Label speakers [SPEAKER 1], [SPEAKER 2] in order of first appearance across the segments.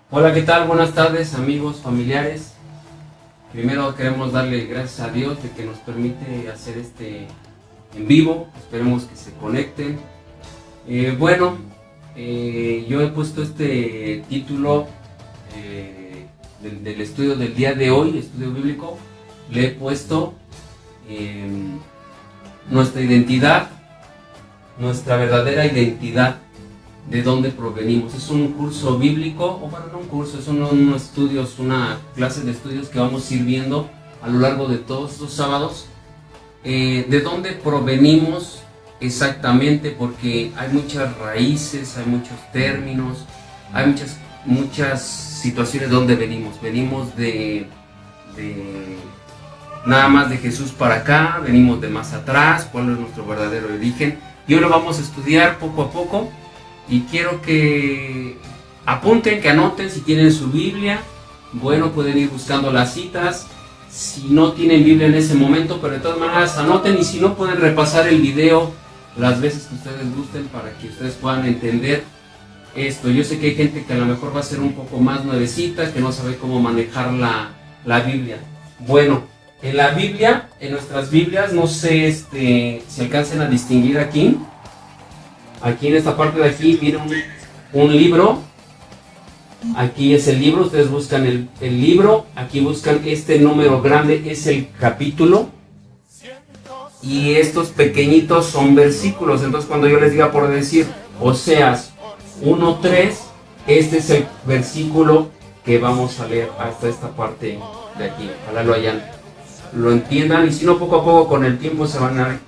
[SPEAKER 1] Hola, ¿qué tal? Buenas tardes, amigos, familiares. Primero queremos darle gracias a Dios de que nos permite hacer este en vivo. Esperemos que se conecten. Bueno, yo he puesto este título del estudio del día de hoy, estudio bíblico. Le he puesto nuestra identidad, nuestra verdadera identidad. De dónde provenimos. Es un curso bíblico, o bueno, no un curso, es unos estudios, una clase de estudios que vamos a ir viendo a lo largo de todos estos sábados. De dónde provenimos exactamente, porque hay muchas raíces, hay muchos términos, hay muchas situaciones de dónde venimos. Venimos de nada más de Jesús para acá, venimos de más atrás, cuál es nuestro verdadero origen. Y hoy lo vamos a estudiar poco a poco. Y quiero que apunten, que anoten si tienen su Biblia. Bueno, pueden ir buscando las citas. Si no tienen Biblia en ese momento, pero de todas maneras anoten. Y si no, pueden repasar el video las veces que ustedes gusten para que ustedes puedan entender esto. Yo sé que hay gente que a lo mejor va a ser un poco más nuevecita, que no sabe cómo manejar la Biblia. Bueno, en la Biblia, en nuestras Biblias, no sé si alcancen a distinguir aquí. Aquí en esta parte de aquí viene un libro. Aquí es el libro, ustedes buscan el libro. Aquí buscan este número grande, es el capítulo. Y estos pequeñitos son versículos. Entonces cuando yo les diga por decir Oseas 1:3, este es el versículo que vamos a leer hasta esta parte de aquí. Ojalá lo entiendan. Y si no, poco a poco con el tiempo se van a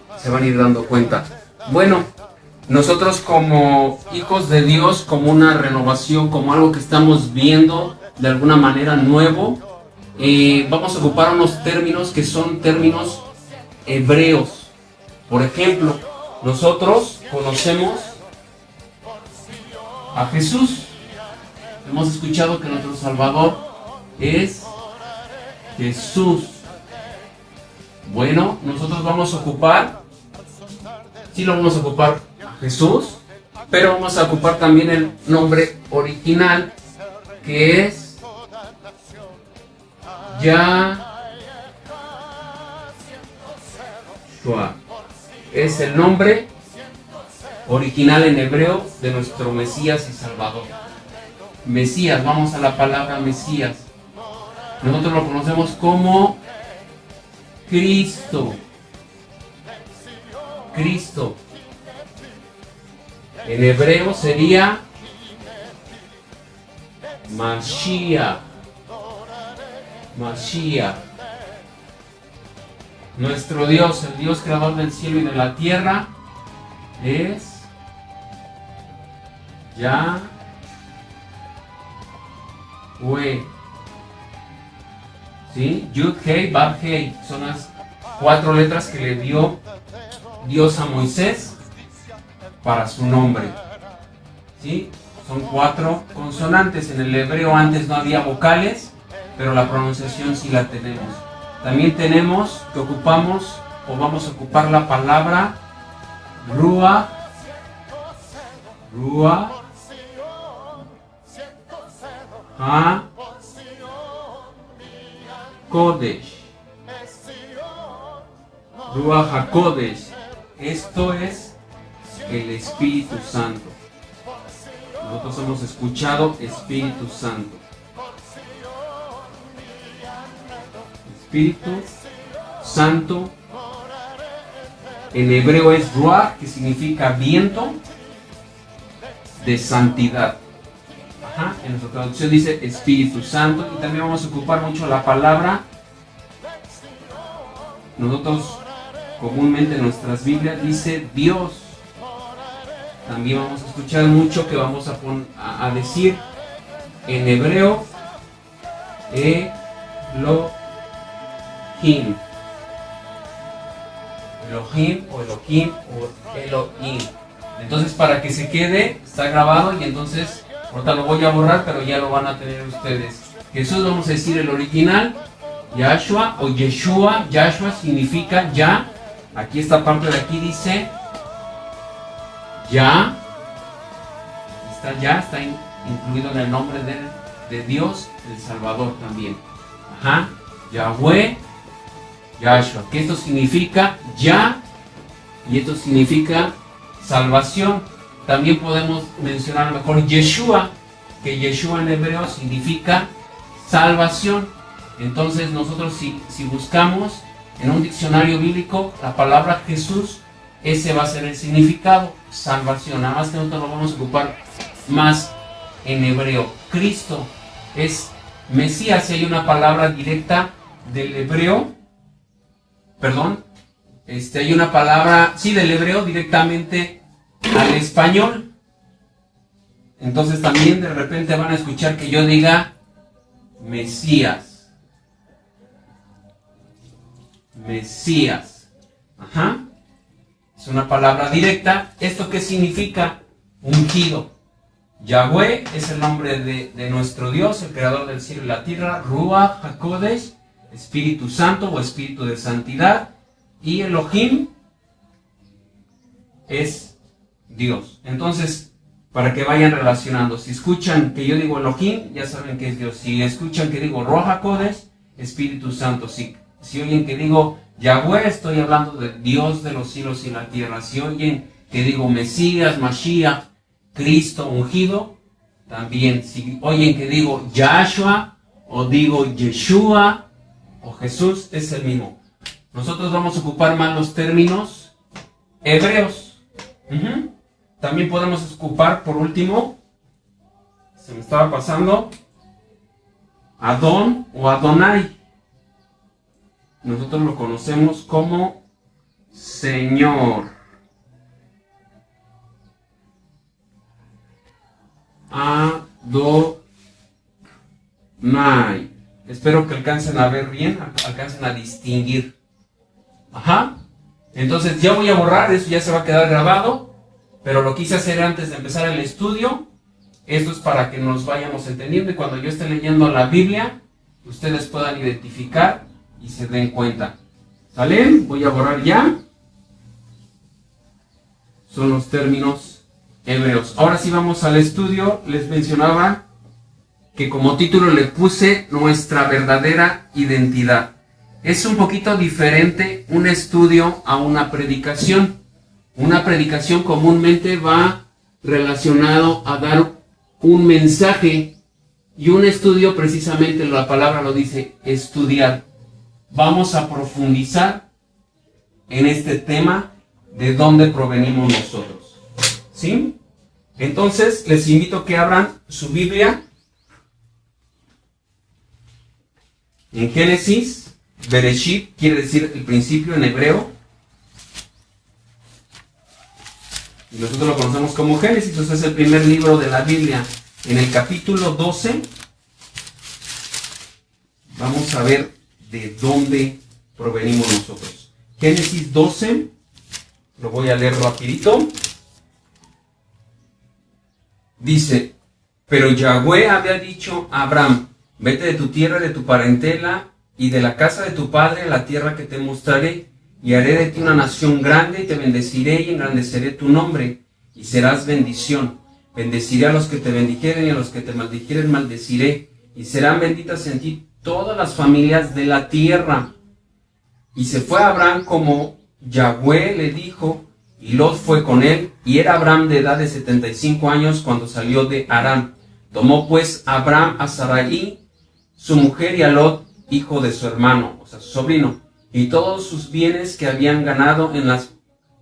[SPEAKER 1] ir dando cuenta. Bueno, nosotros como hijos de Dios, como una renovación, como algo que estamos viendo de alguna manera nuevo, vamos a ocupar unos términos que son términos hebreos. Por ejemplo, nosotros conocemos a Jesús. Hemos escuchado que nuestro Salvador es Jesús. Bueno, nosotros vamos a ocupar, sí lo vamos a ocupar Jesús, pero vamos a ocupar también el nombre original, que es Yahshua. Es el nombre original en hebreo de nuestro Mesías y Salvador. Mesías, vamos a la palabra Mesías. Nosotros lo conocemos como Cristo. Cristo. En hebreo sería Mashiach. Mashiach. Nuestro Dios, el Dios creador del cielo y de la tierra, es Yahweh. ¿Sí? Yud, Hei, Bab, Hei. Son las 4 letras que le dio Dios a Moisés para su nombre. ¿Sí? Son 4 consonantes. En el hebreo antes no había vocales, pero la pronunciación sí la tenemos. También tenemos que ocupamos o vamos a ocupar la palabra Ruach HaKodesh. Ruach HaKodesh. Esto es el Espíritu Santo. Nosotros hemos escuchado Espíritu Santo. Espíritu Santo en hebreo es Ruach, que significa viento de santidad. En nuestra traducción dice Espíritu Santo. Y también vamos a ocupar mucho la palabra. Nosotros comúnmente en nuestras Biblias dice Dios. También vamos a escuchar mucho que vamos a decir en hebreo Elohim. Elohim o Elohim o Elohim. Entonces, para que se quede, está grabado y entonces ahorita lo voy a borrar, pero ya lo van a tener ustedes. Jesús, vamos a decir el original, Yahshua o Yeshua. Yahshua significa ya. Aquí esta parte de aquí dice ya. Está incluido en el nombre de Dios el Salvador también. Ajá, Yahweh, Yahshua, que esto significa ya, y esto significa salvación. También podemos mencionar a lo mejor Yeshua, que Yeshua en hebreo significa salvación. Entonces nosotros si buscamos en un diccionario bíblico la palabra Jesús, ese va a ser el significado, salvación. Nada más que nosotros lo vamos a ocupar más en hebreo. Cristo es Mesías, si hay una palabra directa del hebreo, hay una palabra, sí, del hebreo directamente al español. Entonces también de repente van a escuchar que yo diga Mesías. Mesías. Ajá. Es una palabra directa. ¿Esto qué significa? Ungido. Yahweh es el nombre de nuestro Dios, el creador del cielo y la tierra. Ruach HaKodesh, Espíritu Santo o Espíritu de Santidad. Y Elohim es Dios. Entonces, para que vayan relacionando, si escuchan que yo digo Elohim, ya saben que es Dios. Si escuchan que digo Ruach HaKodesh, Espíritu Santo. Si oyen que digo Yahweh, estoy hablando de Dios de los cielos y la tierra. Si oyen que digo Mesías, Mashiach, Cristo ungido, también. Si oyen que digo Yahshua o digo Yeshua o Jesús, es el mismo. Nosotros vamos a ocupar más los términos hebreos. También podemos ocupar, por último, se me estaba pasando, Adón o Adonai. Nosotros lo conocemos como Señor. Adonai. Espero que alcancen a ver bien, alcancen a distinguir. Ajá. Entonces ya voy a borrar, eso ya se va a quedar grabado, pero lo quise hacer antes de empezar el estudio. Esto es para que nos vayamos entendiendo y cuando yo esté leyendo la Biblia, ustedes puedan identificar y se den cuenta. ¿Sale? Voy a borrar ya. Son los términos hebreos. Ahora sí vamos al estudio. Les mencionaba que como título le puse nuestra verdadera identidad. Es un poquito diferente un estudio a una predicación. Una predicación comúnmente va relacionado a dar un mensaje y un estudio, precisamente la palabra lo dice, estudiar. Vamos a profundizar en este tema de dónde provenimos nosotros. ¿Sí? Entonces les invito a que abran su Biblia en Génesis. Bereshit quiere decir el principio en hebreo. Y nosotros lo conocemos como Génesis, entonces es el primer libro de la Biblia. En el capítulo 12 vamos a ver de dónde provenimos nosotros. Génesis 12, lo voy a leer rapidito. Dice, pero Yahweh había dicho a Abraham, vete de tu tierra, de tu parentela y de la casa de tu padre a la tierra que te mostraré, y haré de ti una nación grande, y te bendeciré y engrandeceré tu nombre, y serás bendición. Bendeciré a los que te bendijeren, y a los que te maldijeren maldeciré, y serán benditas en ti todas las familias de la tierra. Y se fue Abraham como Yahweh le dijo, y Lot fue con él, y era Abraham de edad de 75 años cuando salió de Harán. Tomó pues Abraham a Sarai, su mujer, y a Lot, hijo de su hermano, o sea, su sobrino, y todos sus bienes que habían ganado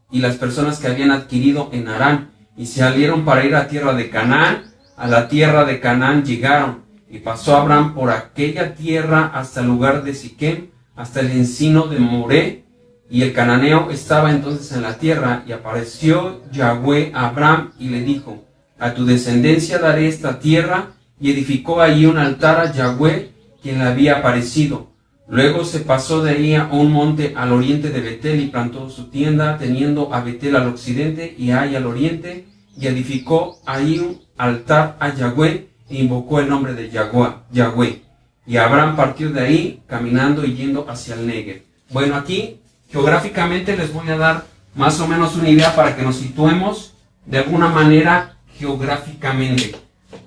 [SPEAKER 1] y las personas que habían adquirido en Harán, y salieron para ir a tierra de Canaán. A la tierra de Canaán llegaron, y pasó Abraham por aquella tierra hasta el lugar de Siquem, hasta el encino de Moré, y el cananeo estaba entonces en la tierra, y apareció Yahweh a Abraham y le dijo, a tu descendencia daré esta tierra, y edificó allí un altar a Yahweh, quien le había aparecido. Luego se pasó de ahí a un monte al oriente de Betel y plantó su tienda, teniendo a Betel al occidente y a Ai al oriente, y edificó ahí un altar a Yahweh e invocó el nombre de Yahweh. Y Abraham partió de ahí, caminando y yendo hacia el Negev. Bueno, aquí geográficamente les voy a dar más o menos una idea para que nos situemos de alguna manera geográficamente.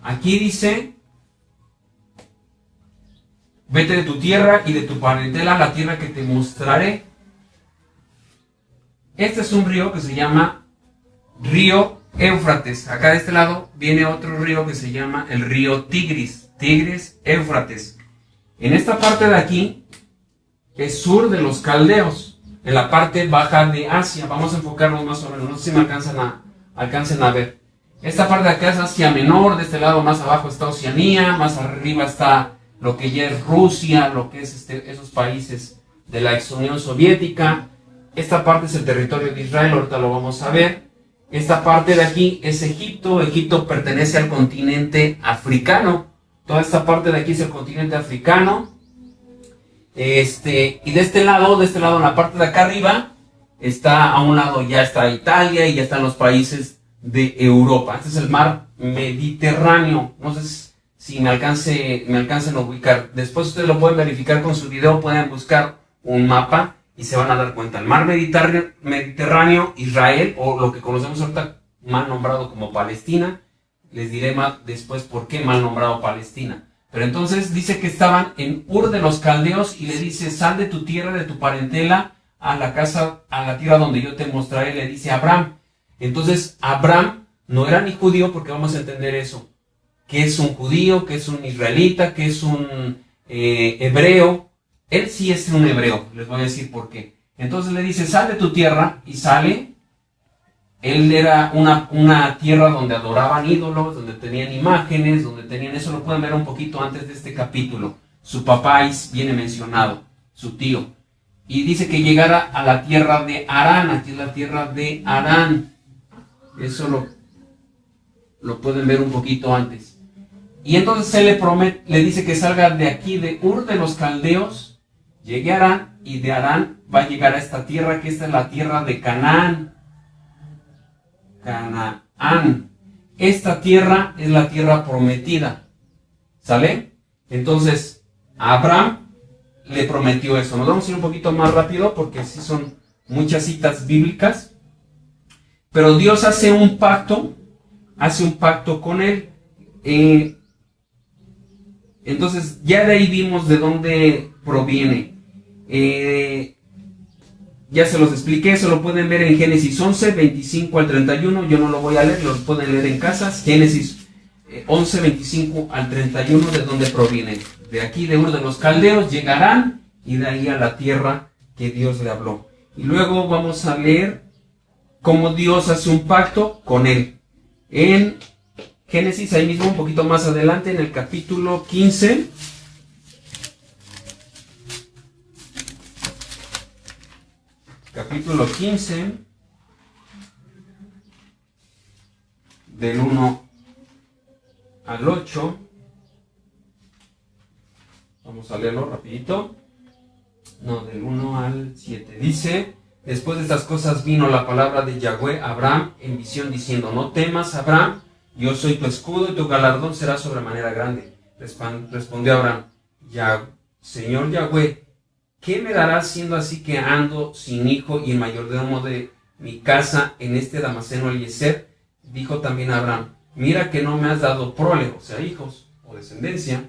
[SPEAKER 1] Aquí dice vete de tu tierra y de tu parentela a la tierra que te mostraré. Este es un río que se llama río Éufrates. Acá de este lado viene otro río que se llama el río Tigris. Tigris, Éufrates. En esta parte de aquí es sur de los caldeos, en la parte baja de Asia. Vamos a enfocarnos más o menos, no sé si me alcancen a ver. Esta parte de acá es Asia Menor, de este lado más abajo está Oceanía, más arriba está lo que ya es Rusia, lo que es esos países de la ex Unión Soviética. Esta parte es el territorio de Israel, ahorita lo vamos a ver. Esta parte de aquí es Egipto. Egipto pertenece al continente africano. Toda esta parte de aquí es el continente africano. Y de este lado en la parte de acá arriba, está a un lado ya está Italia y ya están los países de Europa. Este es el mar Mediterráneo. No sé si me alcancen a ubicar. Después ustedes lo pueden verificar con su video, pueden buscar un mapa y se van a dar cuenta. El mar Mediterráneo, Israel, o lo que conocemos ahorita mal nombrado como Palestina. Les diré más después por qué mal nombrado Palestina. Pero entonces dice que estaban en Ur de los Caldeos y le dice, sal de tu tierra, de tu parentela, a la tierra donde yo te mostraré, le dice a Abraham. Entonces Abraham no era ni judío, porque vamos a entender eso. ¿Qué es un judío? ¿Qué es un israelita? ¿Qué es un hebreo? Él sí es un hebreo, les voy a decir por qué. Entonces le dice, sal de tu tierra, y sale. Él era una tierra donde adoraban ídolos, donde tenían imágenes, donde tenían, eso lo pueden ver un poquito antes de este capítulo. Su papá viene mencionado, su tío. Y dice que llegara a la tierra de Harán, aquí es la tierra de Harán. Eso lo pueden ver un poquito antes. Y entonces él le dice que salga de aquí, de Ur de los Caldeos, llegue a Harán, y de Harán va a llegar a esta tierra, que esta es la tierra de Canaán. Canaán. Esta tierra es la tierra prometida. ¿Sale? Entonces, a Abraham le prometió eso. Nos vamos a ir un poquito más rápido porque sí son muchas citas bíblicas. Pero Dios hace un pacto con él. Entonces, ya de ahí vimos de dónde proviene. Ya se los expliqué, eso lo pueden ver en Génesis 11, 25 al 31. Yo no lo voy a leer, lo pueden leer en casas. Génesis 11, 25 al 31, de dónde proviene. De aquí, de Ur de los Caldeos, llegarán, y de ahí a la tierra que Dios le habló. Y luego vamos a leer cómo Dios hace un pacto con él. En Génesis, ahí mismo, un poquito más adelante, en el capítulo 15. Capítulo 15, del 1 al 8. Vamos a leerlo rapidito. No, del 1 al 7. Dice, después de estas cosas vino la palabra de Yahweh a Abraham en visión diciendo, no temas, Abraham, yo soy tu escudo y tu galardón será sobremanera grande. Respondió Abraham, Señor Yahweh, ¿qué me darás siendo así que ando sin hijo y el mayordomo de mi casa en este Damaseno Eliezer? Dijo también Abraham, mira que no me has dado prole, o sea, hijos o descendencia,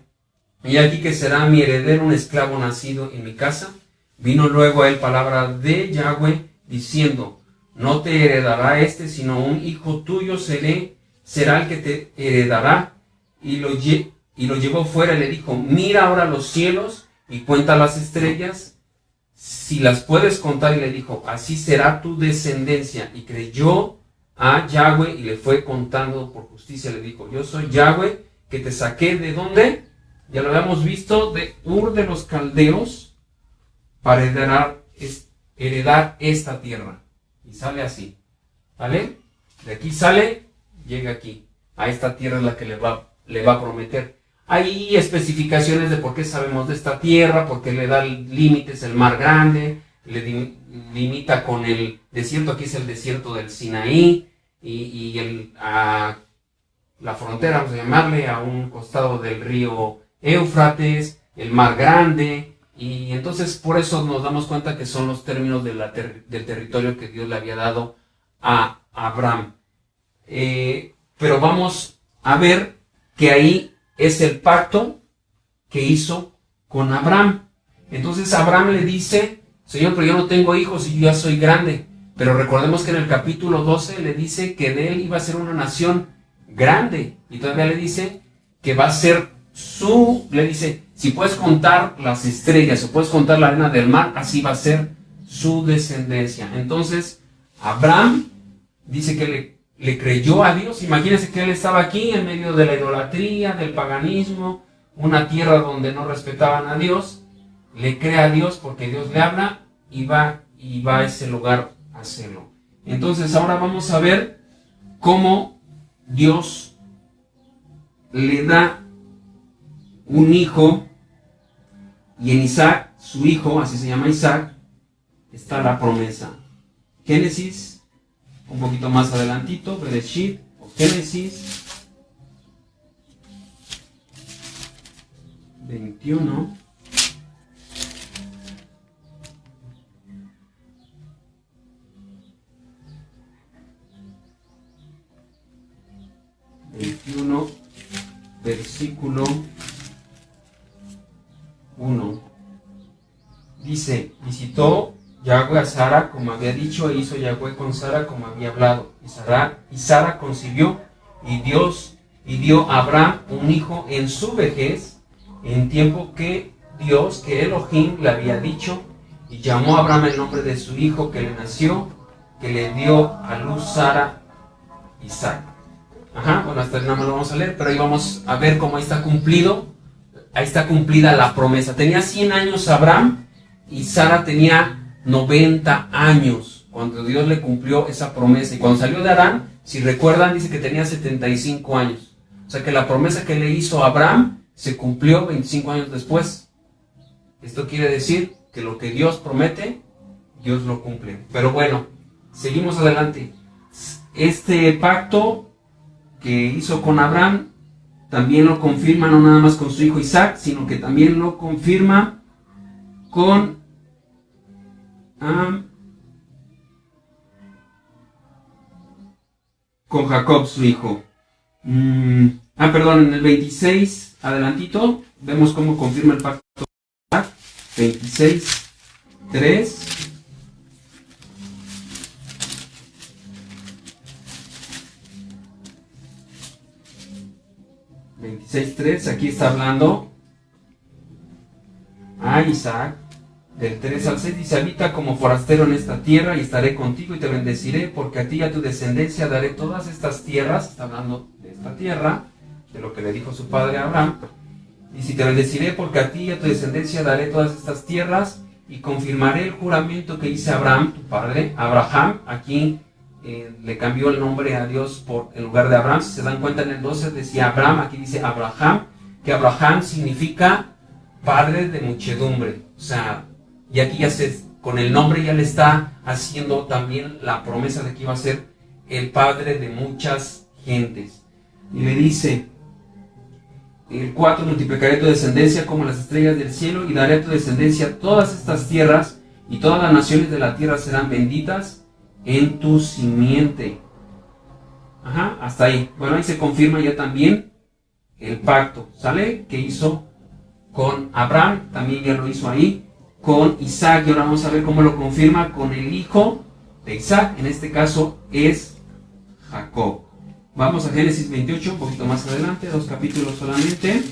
[SPEAKER 1] y aquí que será mi heredero un esclavo nacido en mi casa. Vino luego a él palabra de Yahweh diciendo, no te heredará sino un hijo tuyo será el que te heredará. Y lo llevó fuera y le dijo, mira ahora los cielos y cuenta las estrellas, si las puedes contar. Y le dijo, así será tu descendencia. Y creyó a Yahweh y le fue contando por justicia. Le dijo, yo soy Yahweh que te saqué ¿de dónde? Ya lo habíamos visto, de Ur de los Caldeos, para heredar esta tierra. Y sale así, ¿vale? De aquí sale, llega aquí. A esta tierra es la que le va a prometer. Hay especificaciones de por qué sabemos de esta tierra, porque le da límites el mar grande, le limita con el desierto, aquí es el desierto del Sinaí, y la frontera, vamos a llamarle, a un costado del río Éufrates, el mar grande, y entonces por eso nos damos cuenta que son los términos del territorio que Dios le había dado a Abraham. Pero vamos a ver que ahí es el pacto que hizo con Abraham. Entonces Abraham le dice, Señor, pero yo no tengo hijos y yo ya soy grande. Pero recordemos que en el capítulo 12 le dice que de él iba a ser una nación grande. Y todavía le dice que va a ser le dice, si puedes contar las estrellas o puedes contar la arena del mar, así va a ser su descendencia. Entonces Abraham dice que le creyó a Dios. Imagínense que él estaba aquí en medio de la idolatría, del paganismo, una tierra donde no respetaban a Dios. Le cree a Dios porque Dios le habla y va a ese lugar a hacerlo. Entonces ahora vamos a ver cómo Dios le da un hijo, y en Isaac, su hijo, así se llama Isaac, está la promesa. Génesis, un poquito más adelantito, Bereshit, o Génesis 21. Versículo 1. Dice, visitó Yahweh a Sara como había dicho, e hizo Yahweh con Sara como había hablado. Y Sara concibió, y dio a Abraham un hijo en su vejez, en tiempo que Dios, que Elohim le había dicho, y llamó a Abraham el nombre de su hijo que le nació, que le dio a luz Sara, Isaac. Bueno, hasta nada más lo vamos a leer, pero ahí vamos a ver cómo ahí está cumplida la promesa. Tenía 100 años Abraham y Sara tenía 90 años cuando Dios le cumplió esa promesa. Y cuando salió de Harán, si recuerdan, dice que tenía 75 años. O sea que la promesa que le hizo a Abraham se cumplió 25 años después. Esto quiere decir que lo que Dios promete, Dios lo cumple. Pero bueno, seguimos adelante. Este pacto que hizo con Abraham también lo confirma no nada más con su hijo Isaac, sino que también lo confirma con Jacob, su hijo. Perdón, en el 26, adelantito, vemos cómo confirma el pacto con Isaac. 26, 3. 26.3, aquí está hablando a Isaac, del 3 al 6, dice, habita como forastero en esta tierra, y estaré contigo y te bendeciré, porque a ti y a tu descendencia daré todas estas tierras. Está hablando de esta tierra, de lo que le dijo su padre Abraham, y si te bendeciré, porque a ti y a tu descendencia daré todas estas tierras, y confirmaré el juramento que hice a Abraham, tu padre. Abraham, aquí le cambió el nombre a Dios en lugar de Abraham. Si se dan cuenta, en el 12 decía Abraham, aquí dice Abraham, que Abraham significa padre de muchedumbre. O sea, y aquí con el nombre ya le está haciendo también la promesa de que iba a ser el padre de muchas gentes. Y le dice, el 4, multiplicaré tu descendencia como las estrellas del cielo, y daré a tu descendencia todas estas tierras, y todas las naciones de la tierra serán benditas en tu simiente. Hasta ahí. Bueno, ahí se confirma ya también el pacto, ¿sale? Que hizo con Abraham, también ya lo hizo ahí con Isaac, y ahora vamos a ver cómo lo confirma con el hijo de Isaac, en este caso es Jacob. Vamos a Génesis 28, un poquito más adelante, 2 capítulos solamente,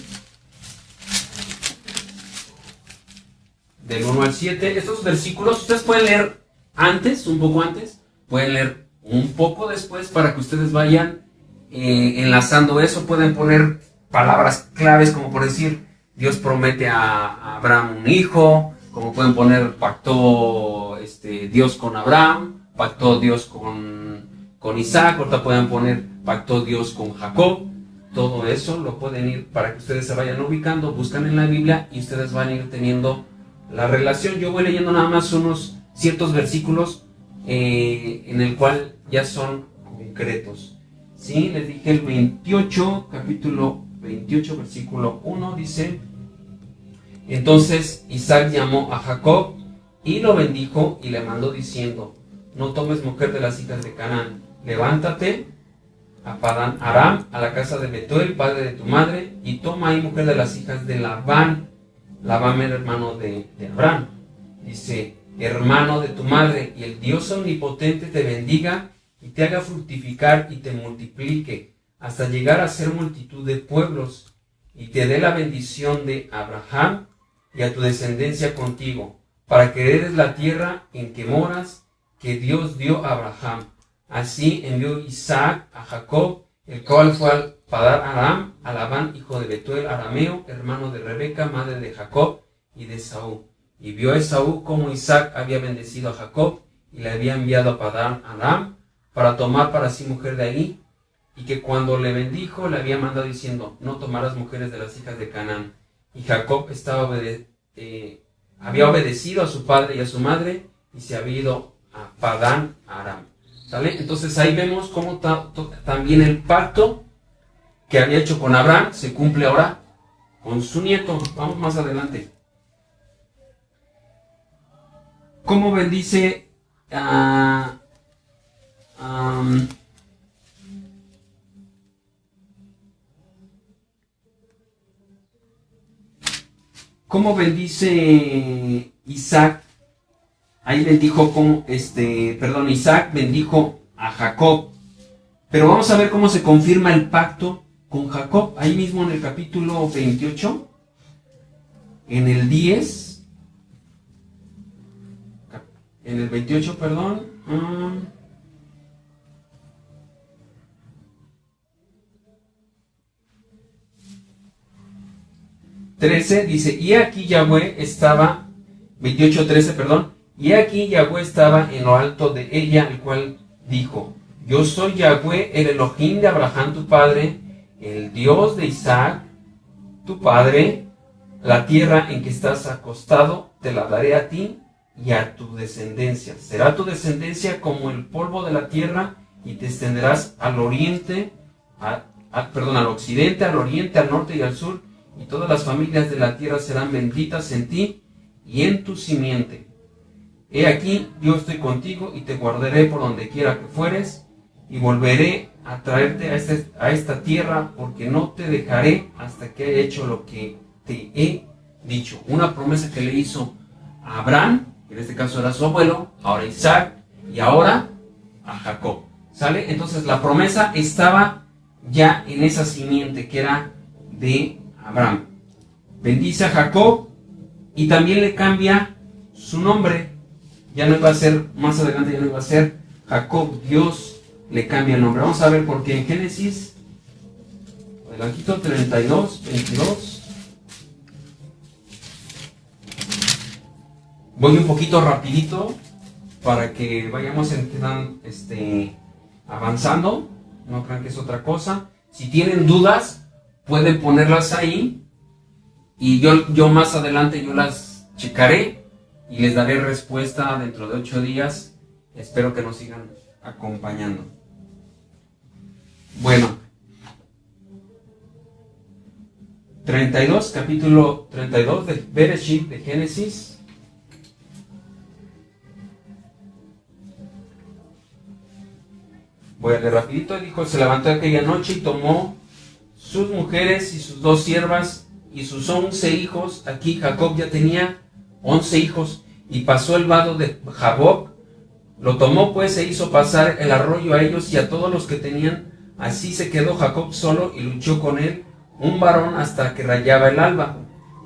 [SPEAKER 1] del 1 al 7. Estos versículos ustedes pueden leer antes, un poco antes, pueden leer un poco después, para que ustedes vayan enlazando eso. Pueden poner palabras claves, como por decir, Dios promete a Abraham un hijo, como pueden poner, pactó Dios con Abraham, pactó Dios con Isaac. Ahorita pueden poner, pactó Dios con Jacob. Todo eso lo pueden ir, para que ustedes se vayan ubicando, buscan en la Biblia y ustedes van a ir teniendo la relación. Yo voy leyendo nada más unos ciertos versículos en el cual ya son concretos. ¿Sí? Les dije el 28, capítulo 28, versículo 1, dice: entonces Isaac llamó a Jacob y lo bendijo y le mandó diciendo: no tomes mujer de las hijas de Canaán, levántate a Padán Aram, a la casa de Betuel, padre de tu madre, y toma ahí mujer de las hijas de Labán, Labán era hermano de Abraham. Dice, hermano de tu madre, y el Dios omnipotente te bendiga y te haga fructificar y te multiplique hasta llegar a ser multitud de pueblos, y te dé la bendición de Abraham y a tu descendencia contigo, para que heredes la tierra en que moras, que Dios dio a Abraham. Así envió Isaac a Jacob, el cual fue al Padar Aram, a Labán, hijo de Betuel arameo, hermano de Rebeca, madre de Jacob y de Esaú. Y vio Esaú como Isaac había bendecido a Jacob, y le había enviado a Padar Aram para tomar para sí mujer de ahí, y que cuando le bendijo le había mandado diciendo, no tomarás mujeres de las hijas de Canaán. Y Jacob había obedecido a su padre y a su madre, y se había ido a Padán Aram. ¿Sale? Entonces ahí vemos cómo también el pacto que había hecho con Abraham se cumple ahora con su nieto. Vamos más adelante. ¿Cómo bendice cómo bendice Isaac? Ahí bendijo Isaac bendijo a Jacob. Pero vamos a ver cómo se confirma el pacto con Jacob. Ahí mismo en el capítulo 28, en el 10, en el 28, perdón. 13 dice, y aquí Yahweh estaba, 28:13, perdón, y aquí Yahweh estaba en lo alto de ella, el cual dijo, yo soy Yahweh, el Elohim de Abraham tu padre, el Dios de Isaac tu padre, la tierra en que estás acostado te la daré a ti y a tu descendencia. Será tu descendencia como el polvo de la tierra, y te extenderás al oriente, al occidente, al oriente, al norte y al sur, y todas las familias de la tierra serán benditas en ti y en tu simiente. He aquí, yo estoy contigo y te guardaré por donde quiera que fueres, y volveré a traerte a esta tierra, porque no te dejaré hasta que haya hecho lo que te he dicho. Una promesa que le hizo a Abraham, que en este caso era su abuelo, ahora Isaac y ahora a Jacob. ¿Sale? Entonces la promesa estaba ya en esa simiente que era de Abraham. Bendice a Jacob y también le cambia su nombre. Ya no iba a ser, más adelante ya no iba a ser Jacob, Dios le cambia el nombre. Vamos a ver por qué en Génesis, adelantito, 32, 22. Voy un poquito rapidito para que vayamos avanzando. No crean que es otra cosa. Si tienen dudas, pueden ponerlas ahí y yo más adelante yo las checaré y les daré respuesta dentro de 8 días. Espero que nos sigan acompañando. Bueno, 32, capítulo 32 de Bereshit, de Génesis. Voy a leer rapidito. Dijo, se levantó aquella noche y tomó sus mujeres y sus 2 siervas y sus 11 hijos. Aquí Jacob ya tenía 11 hijos, y pasó el vado de Jaboc. Lo tomó pues e hizo pasar el arroyo a ellos y a todos los que tenían. Así se quedó Jacob solo, y luchó con él un varón hasta que rayaba el alba.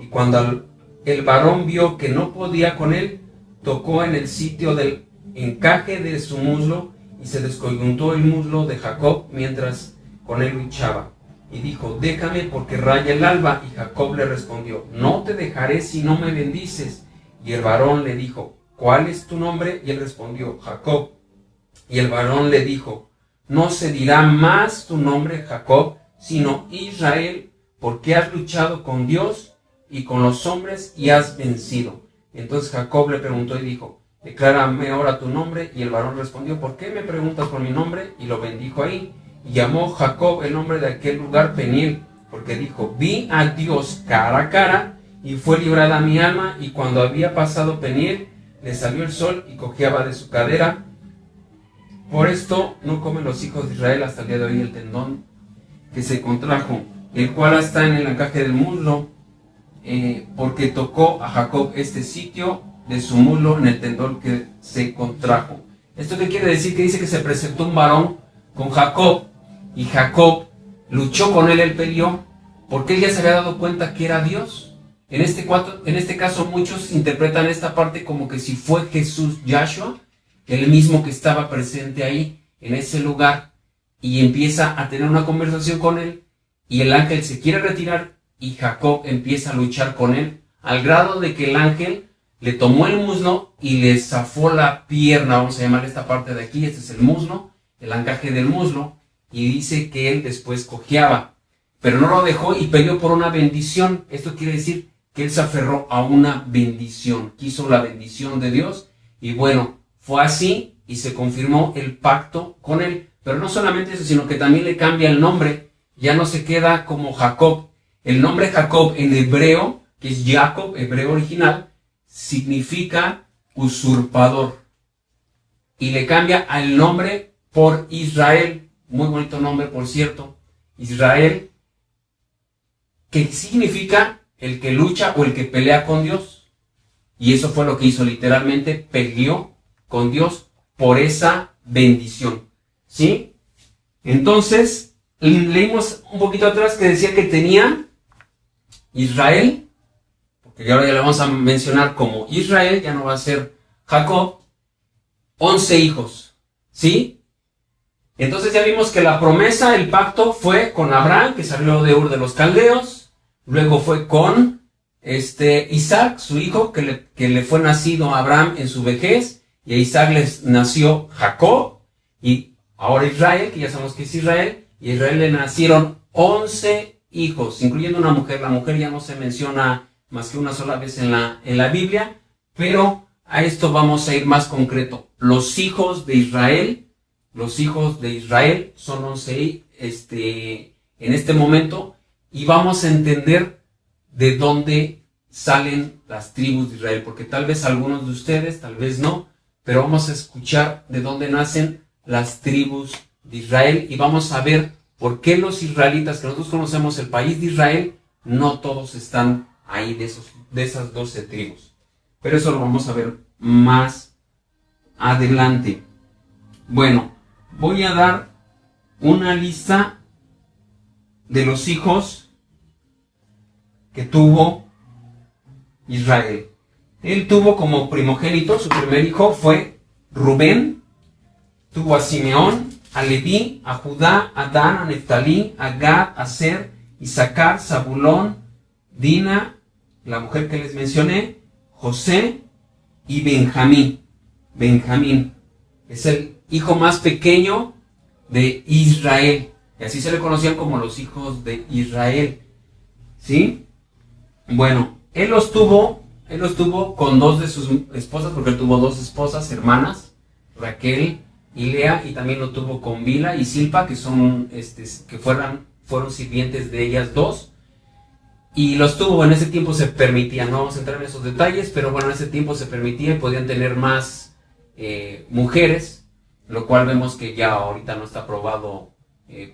[SPEAKER 1] Y cuando el varón vio que no podía con él, tocó en el sitio del encaje de su muslo, y se descoyuntó el muslo de Jacob mientras con él luchaba. Y dijo, déjame porque raya el alba. Y Jacob le respondió, no te dejaré si no me bendices. Y el varón le dijo, ¿cuál es tu nombre? Y él respondió, Jacob. Y el varón le dijo, no se dirá más tu nombre Jacob, sino Israel, porque has luchado con Dios y con los hombres y has vencido. Entonces Jacob le preguntó y dijo, declárame ahora tu nombre. Y el varón respondió, ¿por qué me preguntas por mi nombre? Y lo bendijo ahí. Y llamó Jacob el nombre de aquel lugar Peniel, porque dijo, vi a Dios cara a cara, y fue librada mi alma. Y cuando había pasado Peniel, le salió el sol y cojeaba de su cadera. Por esto no comen los hijos de Israel hasta el día de hoy el tendón que se contrajo, el cual está en el encaje del muslo. porque tocó a Jacob este sitio de su muslo en el tendón que se contrajo. ¿Esto qué quiere decir? Que dice que se presentó un varón con Jacob y Jacob luchó con él, peleó, porque él ya se había dado cuenta que era Dios. En este caso muchos interpretan esta parte como que si fue Jesús, Yahshua, el mismo que estaba presente ahí, en ese lugar, y empieza a tener una conversación con él, y el ángel se quiere retirar, y Jacob empieza a luchar con él, al grado de que el ángel le tomó el muslo y le zafó la pierna, vamos a llamar esta parte de aquí, este es el muslo, el encaje del muslo, y dice que él después cojeaba, pero no lo dejó y peleó por una bendición. Esto quiere decir que él se aferró a una bendición, quiso la bendición de Dios, y bueno, fue así y se confirmó el pacto con él. Pero no solamente eso, sino que también le cambia el nombre, ya no se queda como Jacob. El nombre Jacob en hebreo, que es Jacob, hebreo original, significa usurpador. Y le cambia el nombre por Israel, muy bonito nombre por cierto, Israel, que significa el que lucha o el que pelea con Dios. Y eso fue lo que hizo, literalmente peleó con Dios por esa bendición. ¿Sí? Entonces, leímos un poquito atrás que decía que tenía Israel, porque ahora ya le vamos a mencionar como Israel, ya no va a ser Jacob, 11 hijos. ¿Sí? Entonces ya vimos que la promesa, el pacto fue con Abraham, que salió de Ur de los Caldeos, luego fue con Isaac, su hijo, que le fue nacido a Abraham en su vejez, y a Isaac les nació Jacob, y ahora Israel, que ya sabemos que es Israel, y a Israel le nacieron 11 hijos, incluyendo una mujer. La mujer ya no se menciona más que una sola vez en la Biblia, pero a esto vamos a ir más concreto. Los hijos de Israel son 11 en este momento, y vamos a entender de dónde salen las tribus de Israel, porque tal vez algunos de ustedes, tal vez no, pero vamos a escuchar de dónde nacen las tribus de Israel, y vamos a ver por qué los israelitas, que nosotros conocemos el país de Israel, no todos están ahí de esas 12 tribus. Pero eso lo vamos a ver más adelante. Bueno, voy a dar una lista de los hijos que tuvo Israel. Él tuvo como primogénito, su primer hijo fue Rubén, tuvo a Simeón, a Leví, a Judá, a Dan, a Neftalí, a Gad, a Aser, Isaacar, Zabulón, Dina, la mujer que les mencioné, José y Benjamín. Benjamín es el hijo más pequeño de Israel, y así se le conocían como los hijos de Israel. ¿Sí? Bueno, él los tuvo con dos de sus esposas, porque él tuvo dos esposas, hermanas, Raquel y Lea, y también lo tuvo con Bila y Silpa, que son fueron sirvientes de ellas dos. Y los tuvo, en ese tiempo se permitía, no vamos a entrar en esos detalles, pero bueno, en ese tiempo se permitía y podían tener más mujeres, lo cual vemos que ya ahorita no está aprobado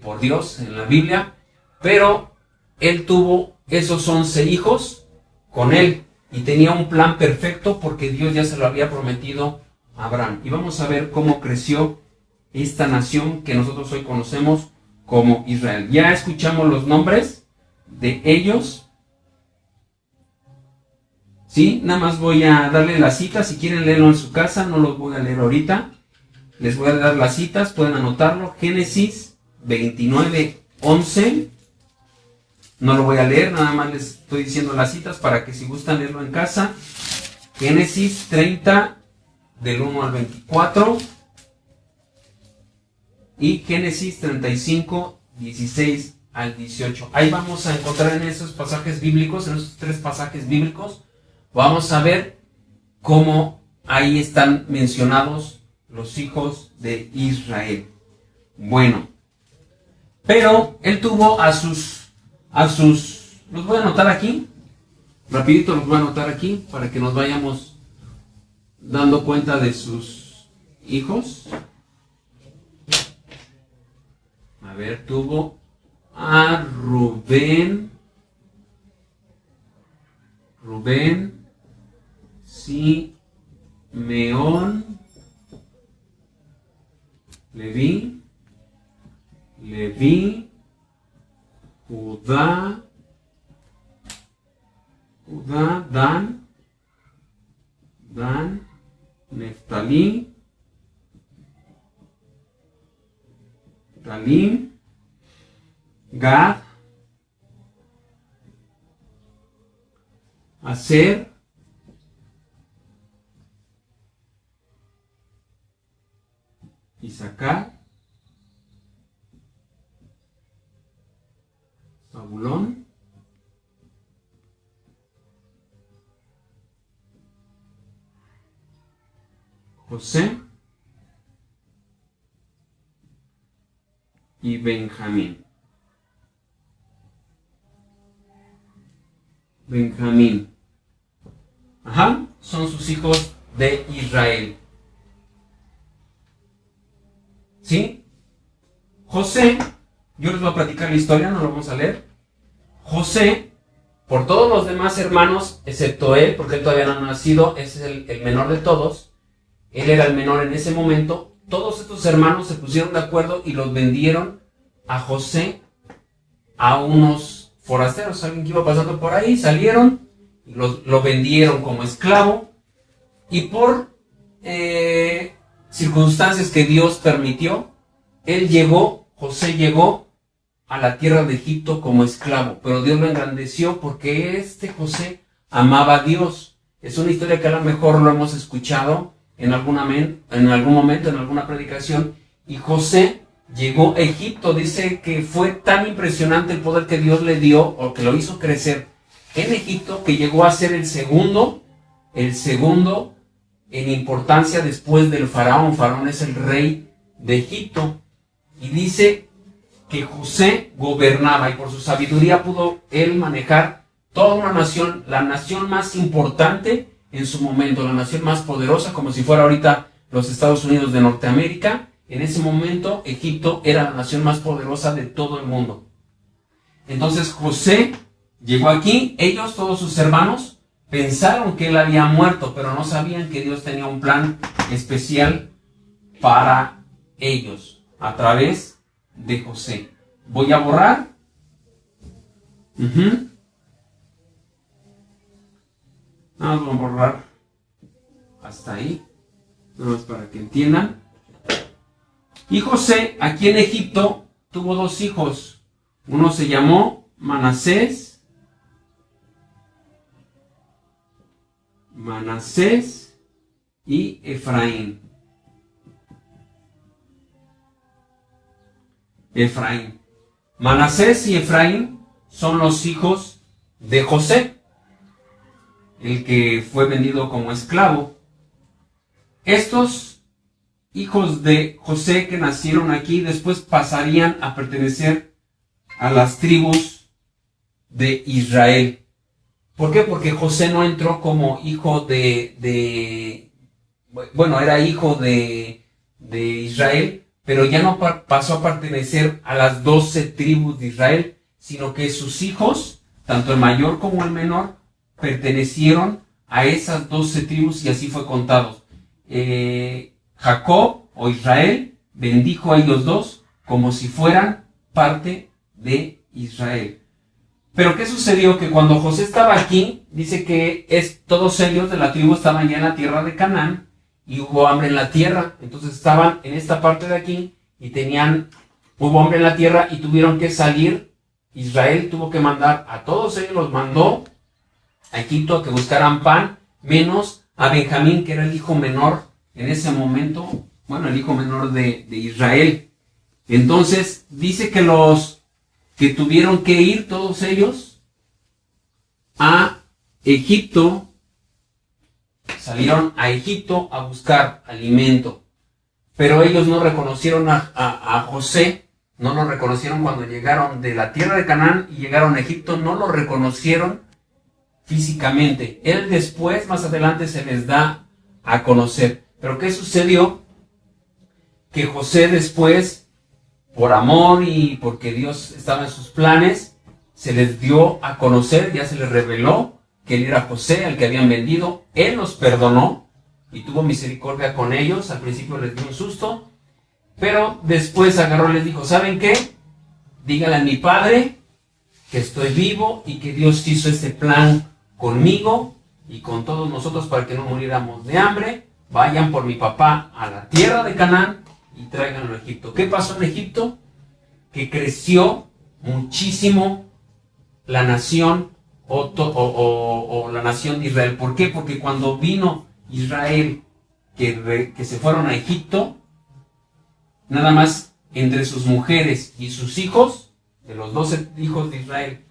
[SPEAKER 1] por Dios en la Biblia, pero él tuvo esos 11 hijos con él, y tenía un plan perfecto porque Dios ya se lo había prometido a Abraham. Y vamos a ver cómo creció esta nación que nosotros hoy conocemos como Israel. Ya escuchamos los nombres de ellos. ¿Sí? Nada más voy a darle las citas, si quieren leerlo en su casa, no los voy a leer ahorita. Les voy a dar las citas, pueden anotarlo. Génesis 29:11. No lo voy a leer, nada más les estoy diciendo las citas para que si gustan leerlo en casa. Génesis 30, del 1 al 24. Y Génesis 35, 16 al 18. Ahí vamos a encontrar en esos pasajes bíblicos, en esos tres pasajes bíblicos, vamos a ver cómo ahí están mencionados los hijos de Israel. Bueno, pero él tuvo a sus, los voy a anotar aquí, rapidito los voy a anotar aquí, para que nos vayamos dando cuenta de sus hijos. A ver, tuvo a Rubén, Rubén, Simeón, Leví, Judá, Dan, Neftalí, Talim, Gad, Aser, Isaacar, Zabulón, José y Benjamín. Ajá, son sus hijos de Israel. ¿Sí? José, yo les voy a platicar la historia, no lo vamos a leer. José, por todos los demás hermanos, excepto él, porque él todavía no ha nacido, es el menor de todos. Él era el menor en ese momento. Todos estos hermanos se pusieron de acuerdo y los vendieron a José a unos forasteros. Alguien que iba pasando por ahí, salieron y lo vendieron como esclavo. Y por circunstancias que Dios permitió, José llegó a la tierra de Egipto como esclavo. Pero Dios lo engrandeció porque José amaba a Dios. Es una historia que a lo mejor lo hemos escuchado en algún momento, en alguna predicación. Y José llegó a Egipto. Dice que fue tan impresionante el poder que Dios le dio, o que lo hizo crecer en Egipto, que llegó a ser el segundo en importancia después del faraón. Faraón es el rey de Egipto. Y dice que José gobernaba, y por su sabiduría pudo él manejar toda una nación, la nación más importante en su momento, la nación más poderosa, como si fuera ahorita los Estados Unidos de Norteamérica. En ese momento Egipto era la nación más poderosa de todo el mundo. Entonces José llegó aquí. Ellos, todos sus hermanos, pensaron que él había muerto, pero no sabían que Dios tenía un plan especial para ellos a través de José. Voy a borrar. Vamos a borrar hasta ahí, nada más para que entiendan. Y José, aquí en Egipto, tuvo dos hijos. Uno se llamó Manasés y Efraín. Manasés y Efraín son los hijos de José, el que fue vendido como esclavo. Estos hijos de José que nacieron aquí después pasarían a pertenecer a las tribus de Israel. ¿Por qué? Porque José no entró como hijo era hijo de Israel, pero ya no pasó a pertenecer a las 12 tribus de Israel, sino que sus hijos, tanto el mayor como el menor, pertenecieron a esas 12 tribus, y así fue contados. Jacob o Israel bendijo a ellos dos como si fueran parte de Israel. Pero ¿qué sucedió? Que cuando José estaba aquí, dice que todos ellos de la tribu estaban ya en la tierra de Canaán, y hubo hambre en la tierra. Entonces estaban en esta parte de aquí y hubo hambre en la tierra y tuvieron que salir. Israel tuvo que mandar a todos ellos, los mandó a Egipto a que buscaran pan, menos a Benjamín, que era el hijo menor en ese momento, el hijo menor de Israel. Entonces dice que tuvieron que ir todos ellos a Egipto. Salieron a Egipto a buscar alimento, pero ellos no reconocieron a José, no lo reconocieron cuando llegaron de la tierra de Canaán y llegaron a Egipto, no lo reconocieron físicamente. Él después, más adelante, se les da a conocer. Pero ¿qué sucedió? Que José después, por amor y porque Dios estaba en sus planes, se les dio a conocer, ya se les reveló que él era José, al que habían vendido. Él los perdonó y tuvo misericordia con ellos. Al principio les dio un susto, pero después agarró y les dijo, ¿saben qué? Díganle a mi padre que estoy vivo y que Dios hizo este plan conmigo y con todos nosotros para que no muriéramos de hambre. Vayan por mi papá a la tierra de Canaán y tráiganlo a Egipto. ¿Qué pasó en Egipto? Que creció muchísimo la nación o la nación de Israel. ¿Por qué? Porque cuando vino Israel, que se fueron a Egipto, nada más entre sus mujeres y sus hijos, de los 12 hijos de Israel,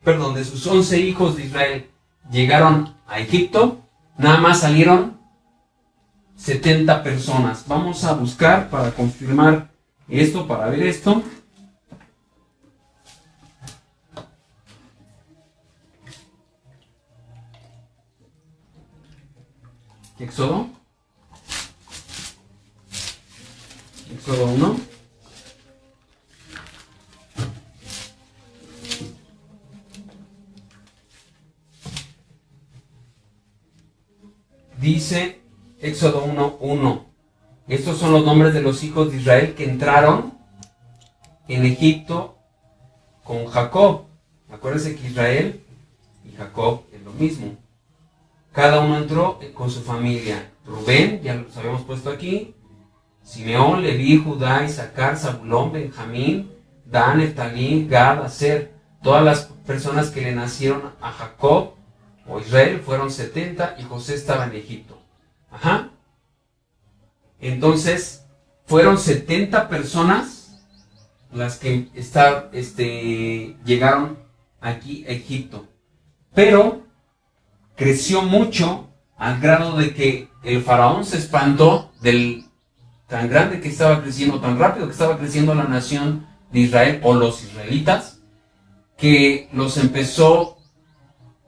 [SPEAKER 1] perdón, de sus 11 hijos de Israel, llegaron a Egipto, nada más salieron 70 personas. Vamos a buscar para confirmar esto, para ver esto. Éxodo 1. Dice Éxodo 1:1. Estos son los nombres de los hijos de Israel que entraron en Egipto con Jacob. Acuérdense que Israel y Jacob es lo mismo. Cada uno entró con su familia. Rubén, ya los habíamos puesto aquí. Simeón, Leví, Judá, Isaacar, Zabulón, Benjamín, Dan, Neftalí, Gad, Aser. Todas las personas que le nacieron a Jacob o Israel fueron 70 y José estaba en Egipto. Ajá. Entonces, fueron 70 personas las que llegaron aquí a Egipto. Pero creció mucho al grado de que el faraón se espantó del tan grande que estaba creciendo, tan rápido que estaba creciendo la nación de Israel o los israelitas, que los empezó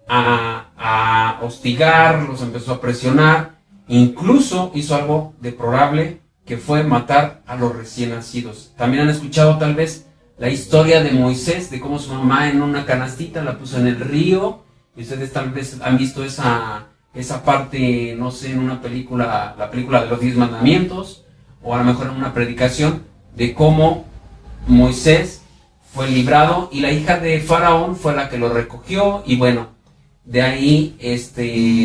[SPEAKER 1] a hostigar, los empezó a presionar, incluso hizo algo deplorable que fue matar a los recién nacidos. También han escuchado tal vez la historia de Moisés, de cómo su mamá en una canastita la puso en el río, y ustedes tal vez han visto esa parte, no sé, en una película, la película de los 10 mandamientos, o a lo mejor en una predicación, de cómo Moisés fue librado y la hija de Faraón fue la que lo recogió, y bueno, de ahí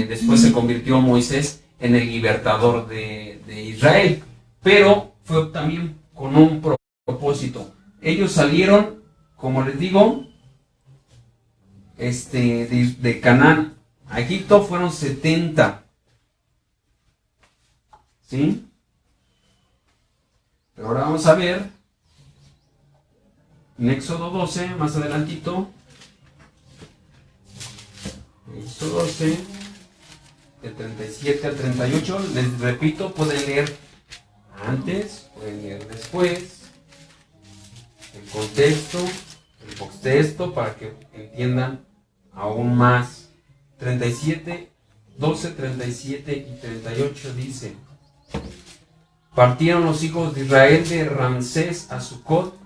[SPEAKER 1] después se convirtió Moisés en el libertador de Israel, pero fue también con un propósito. Ellos salieron, como les digo, de Canaán a Egipto, fueron 70, ¿sí? Pero ahora vamos a ver en Éxodo 12, más adelantito. Éxodo 12, del 37 al 38. Les repito, pueden leer antes, pueden leer después, el contexto, el posttexto, para que entiendan aún más. 37, 12, 37 y 38 dice: partieron los hijos de Israel de Ramsés a Sucot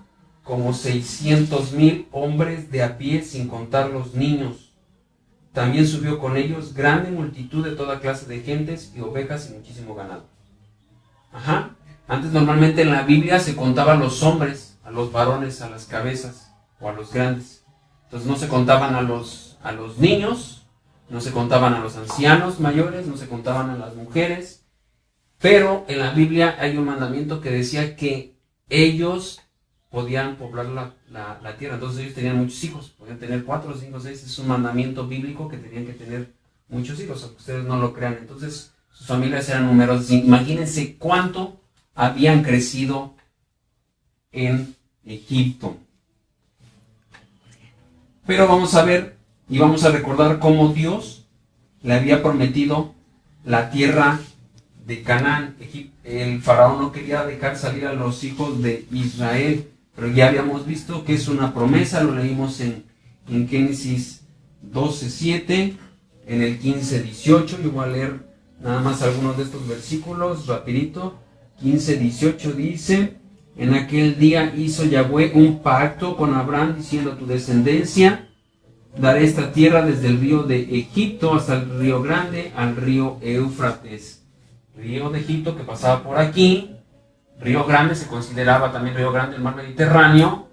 [SPEAKER 1] como 600,000 hombres de a pie, sin contar los niños. También subió con ellos grande multitud de toda clase de gentes y ovejas y muchísimo ganado. Ajá. Antes normalmente en la Biblia se contaban los hombres, a los varones, a las cabezas o a los grandes. Entonces no se contaban a los niños, no se contaban a los ancianos mayores, no se contaban a las mujeres. Pero en la Biblia hay un mandamiento que decía que ellos podían poblar la tierra. Entonces ellos tenían muchos hijos, podían tener 4, 5, 6. Es un mandamiento bíblico que tenían que tener muchos hijos, aunque ustedes no lo crean. Entonces sus familias eran numerosas. Imagínense cuánto habían crecido en Egipto. Pero vamos a ver y vamos a recordar cómo Dios le había prometido la tierra de Canaán. El faraón no quería dejar salir a los hijos de Israel, pero ya habíamos visto que es una promesa. Lo leímos en Génesis 12:7, en el 15:18. Yo voy a leer nada más algunos de estos versículos rapidito. 15:18 dice: en aquel día hizo Yahweh un pacto con Abraham, diciendo: tu descendencia daré esta tierra desde el río de Egipto hasta el río Grande, al río Éufrates. Río de Egipto que pasaba por aquí. Río Grande se consideraba también Río Grande, el mar Mediterráneo.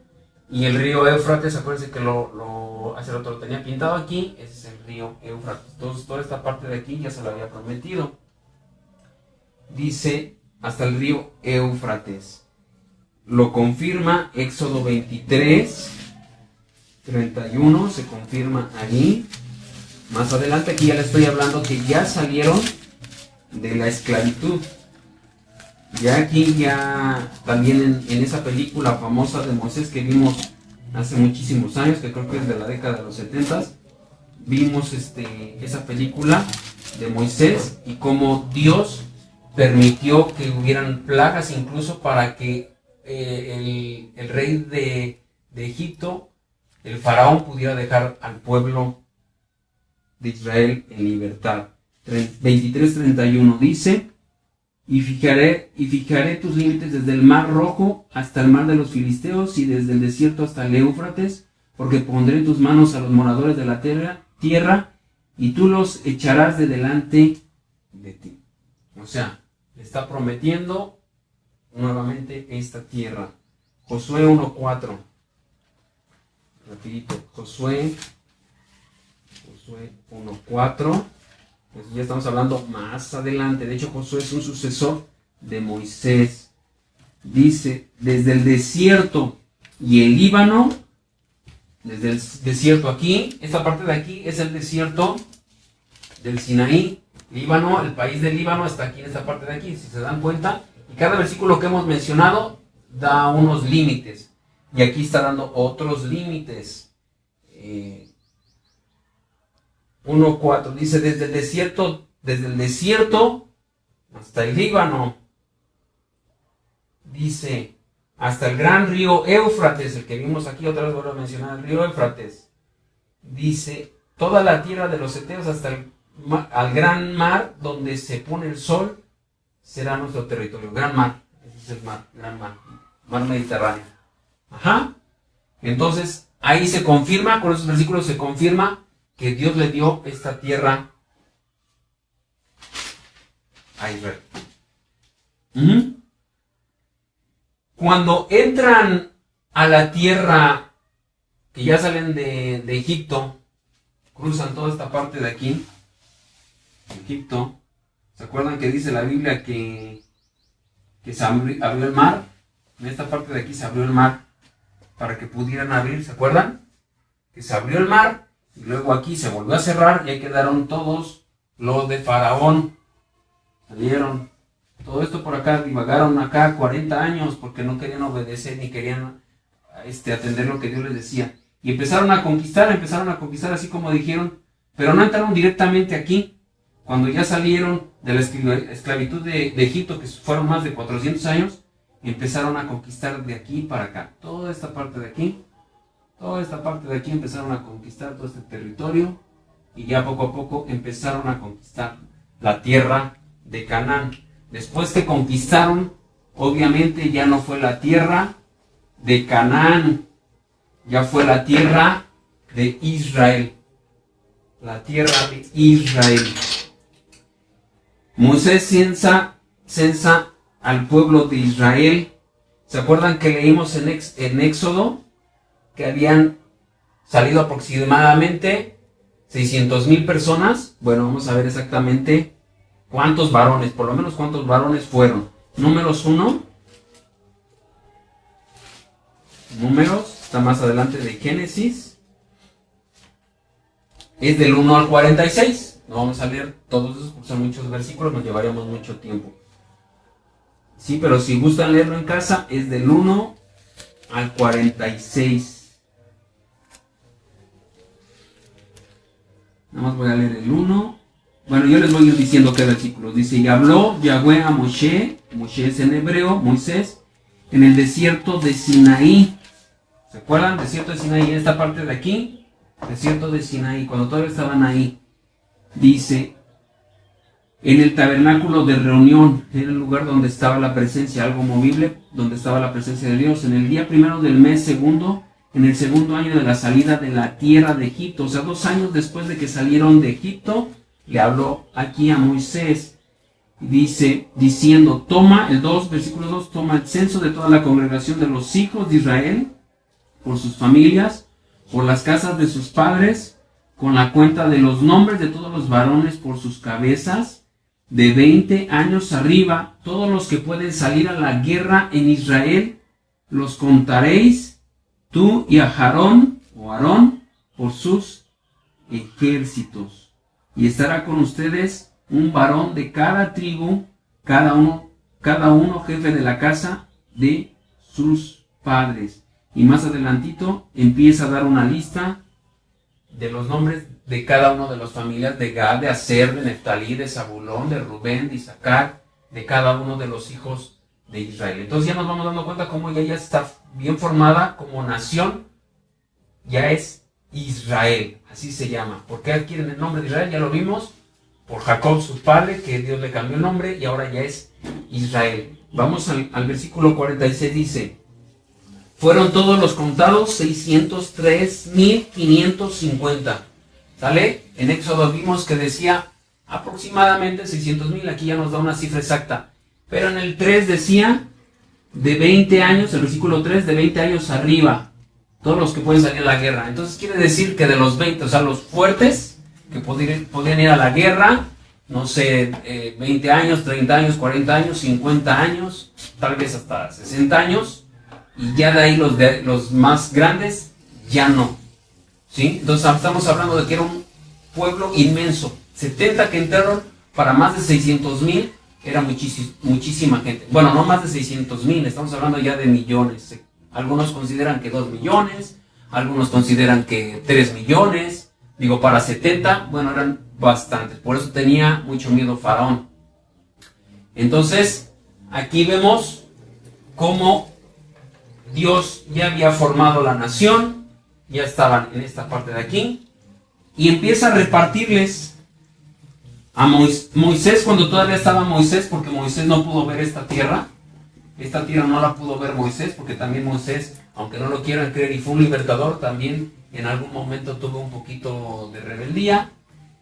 [SPEAKER 1] Y el río Éufrates, acuérdense que hace rato lo tenía pintado aquí. Ese es el río Éufrates. Entonces toda esta parte de aquí ya se lo había prometido. Dice hasta el río Éufrates. Lo confirma Éxodo 23, 31, se confirma ahí. Más adelante aquí ya le estoy hablando que ya salieron de la esclavitud. Ya aquí, ya también en esa película famosa de Moisés que vimos hace muchísimos años, que creo que es de la década de los 70, vimos esa película de Moisés y cómo Dios permitió que hubieran plagas incluso para que el rey de Egipto, el faraón, pudiera dejar al pueblo de Israel en libertad. 23:31 dice: y fijaré tus límites desde el mar Rojo hasta el mar de los Filisteos y desde el desierto hasta el Éufrates, porque pondré en tus manos a los moradores de la tierra y tú los echarás de delante de ti. O sea, le está prometiendo nuevamente esta tierra. Josué 1:4. Rapidito, Josué 1:4. Pues ya estamos hablando más adelante. De hecho, Josué es un sucesor de Moisés. Dice, desde el desierto y el Líbano, desde el desierto aquí, esta parte de aquí es el desierto del Sinaí. Líbano, el país del Líbano está aquí en esta parte de aquí, si se dan cuenta. Y cada versículo que hemos mencionado da unos límites. Y aquí está dando otros límites. 1:4 dice, desde el desierto hasta el Líbano. Dice, hasta el gran río Éufrates, el que vimos aquí, otra vez vuelvo a mencionar el río Éufrates. Dice, toda la tierra de los heteos hasta al gran mar donde se pone el sol, será nuestro territorio. Gran mar, ese es el mar, gran mar, mar Mediterráneo. Ajá. Entonces, ahí se confirma, con esos versículos se confirma que Dios le dio esta tierra a Israel. Cuando entran a la tierra, que ya salen de Egipto, cruzan toda esta parte de aquí, Egipto. ¿Se acuerdan que dice la Biblia que se abrió el mar? En esta parte de aquí se abrió el mar para que pudieran abrir, ¿se acuerdan? Que se abrió el mar y luego aquí se volvió a cerrar y ahí quedaron todos los de Faraón. Salieron. Todo esto por acá, divagaron acá 40 años porque no querían obedecer ni querían atender lo que Dios les decía. Y empezaron a conquistar así como dijeron, pero no entraron directamente aquí. Cuando ya salieron de la esclavitud de Egipto, que fueron más de 400 años, empezaron a conquistar de aquí para acá. Toda esta parte de aquí empezaron a conquistar todo este territorio y ya poco a poco empezaron a conquistar la tierra de Canaán. Después que conquistaron, obviamente ya no fue la tierra de Canaán, ya fue la tierra de Israel. La tierra de Israel. Moisés censa al pueblo de Israel. ¿Se acuerdan que leímos en Éxodo que habían salido aproximadamente 600,000 personas? Bueno, vamos a ver exactamente cuántos varones, por lo menos cuántos varones fueron. Números 1. Números, está más adelante de Génesis. Es del 1 al 46. No vamos a leer todos esos porque son muchos versículos, nos llevaríamos mucho tiempo. Sí, pero si gustan leerlo en casa, es del 1 al 46. Nada más voy a leer el 1. Bueno, yo les voy a ir diciendo qué versículos. Dice, y habló Yahweh a Moshe es en hebreo, Moisés, en el desierto de Sinaí. ¿Se acuerdan? Desierto de Sinaí, en esta parte de aquí. Desierto de Sinaí, cuando todavía estaban ahí. Dice, en el tabernáculo de reunión, en el lugar donde estaba la presencia, algo movible, donde estaba la presencia de Dios, en el día primero del mes segundo, en el segundo año de la salida de la tierra de Egipto. O sea, 2 años después de que salieron de Egipto, le habló aquí a Moisés. Dice, diciendo, toma, el 2, versículo 2, toma el censo de toda la congregación de los hijos de Israel, por sus familias, por las casas de sus padres, con la cuenta de los nombres de todos los varones por sus cabezas, de 20 años arriba, todos los que pueden salir a la guerra en Israel, los contaréis, tú y a Aarón, o Aarón, por sus ejércitos. Y estará con ustedes un varón de cada tribu, cada uno jefe de la casa de sus padres. Y más adelantito empieza a dar una lista de los nombres de cada uno de las familias de Gad, de Aser, de Neftalí, de Zabulón, de Rubén, de Isaacar, de cada uno de los hijos de Israel. Entonces ya nos vamos dando cuenta cómo ella ya está bien formada como nación, ya es Israel, así se llama. ¿Por qué adquieren el nombre de Israel? Ya lo vimos, por Jacob su padre, que Dios le cambió el nombre y ahora ya es Israel. Vamos al versículo 46, dice, fueron todos los contados 603,550. ¿Sale? En Éxodo vimos que decía aproximadamente 600,000, aquí ya nos da una cifra exacta. Pero en el 3 decía de 20 años, el versículo 3, de 20 años arriba, todos los que pueden salir a la guerra. Entonces quiere decir que de los 20, o sea, los fuertes, que podían ir a la guerra, no sé, 20 años, 30 años, 40 años, 50 años, tal vez hasta 60 años, y ya de ahí los más grandes, ya no. ¿Sí? Entonces estamos hablando de que era un pueblo inmenso. 70 que entraron para más de 600,000, era muchísima gente. Bueno, no más de 600,000, estamos hablando ya de millones. Algunos consideran que 2 millones, algunos consideran que 3 millones. Digo, para 70, bueno, eran bastantes. Por eso tenía mucho miedo Faraón. Entonces, aquí vemos cómo Dios ya había formado la nación, ya estaban en esta parte de aquí, y empieza a repartirles a Moisés cuando todavía estaba Moisés, porque Moisés no pudo ver esta tierra no la pudo ver Moisés, porque también Moisés, aunque no lo quieran creer y fue un libertador, también en algún momento tuvo un poquito de rebeldía,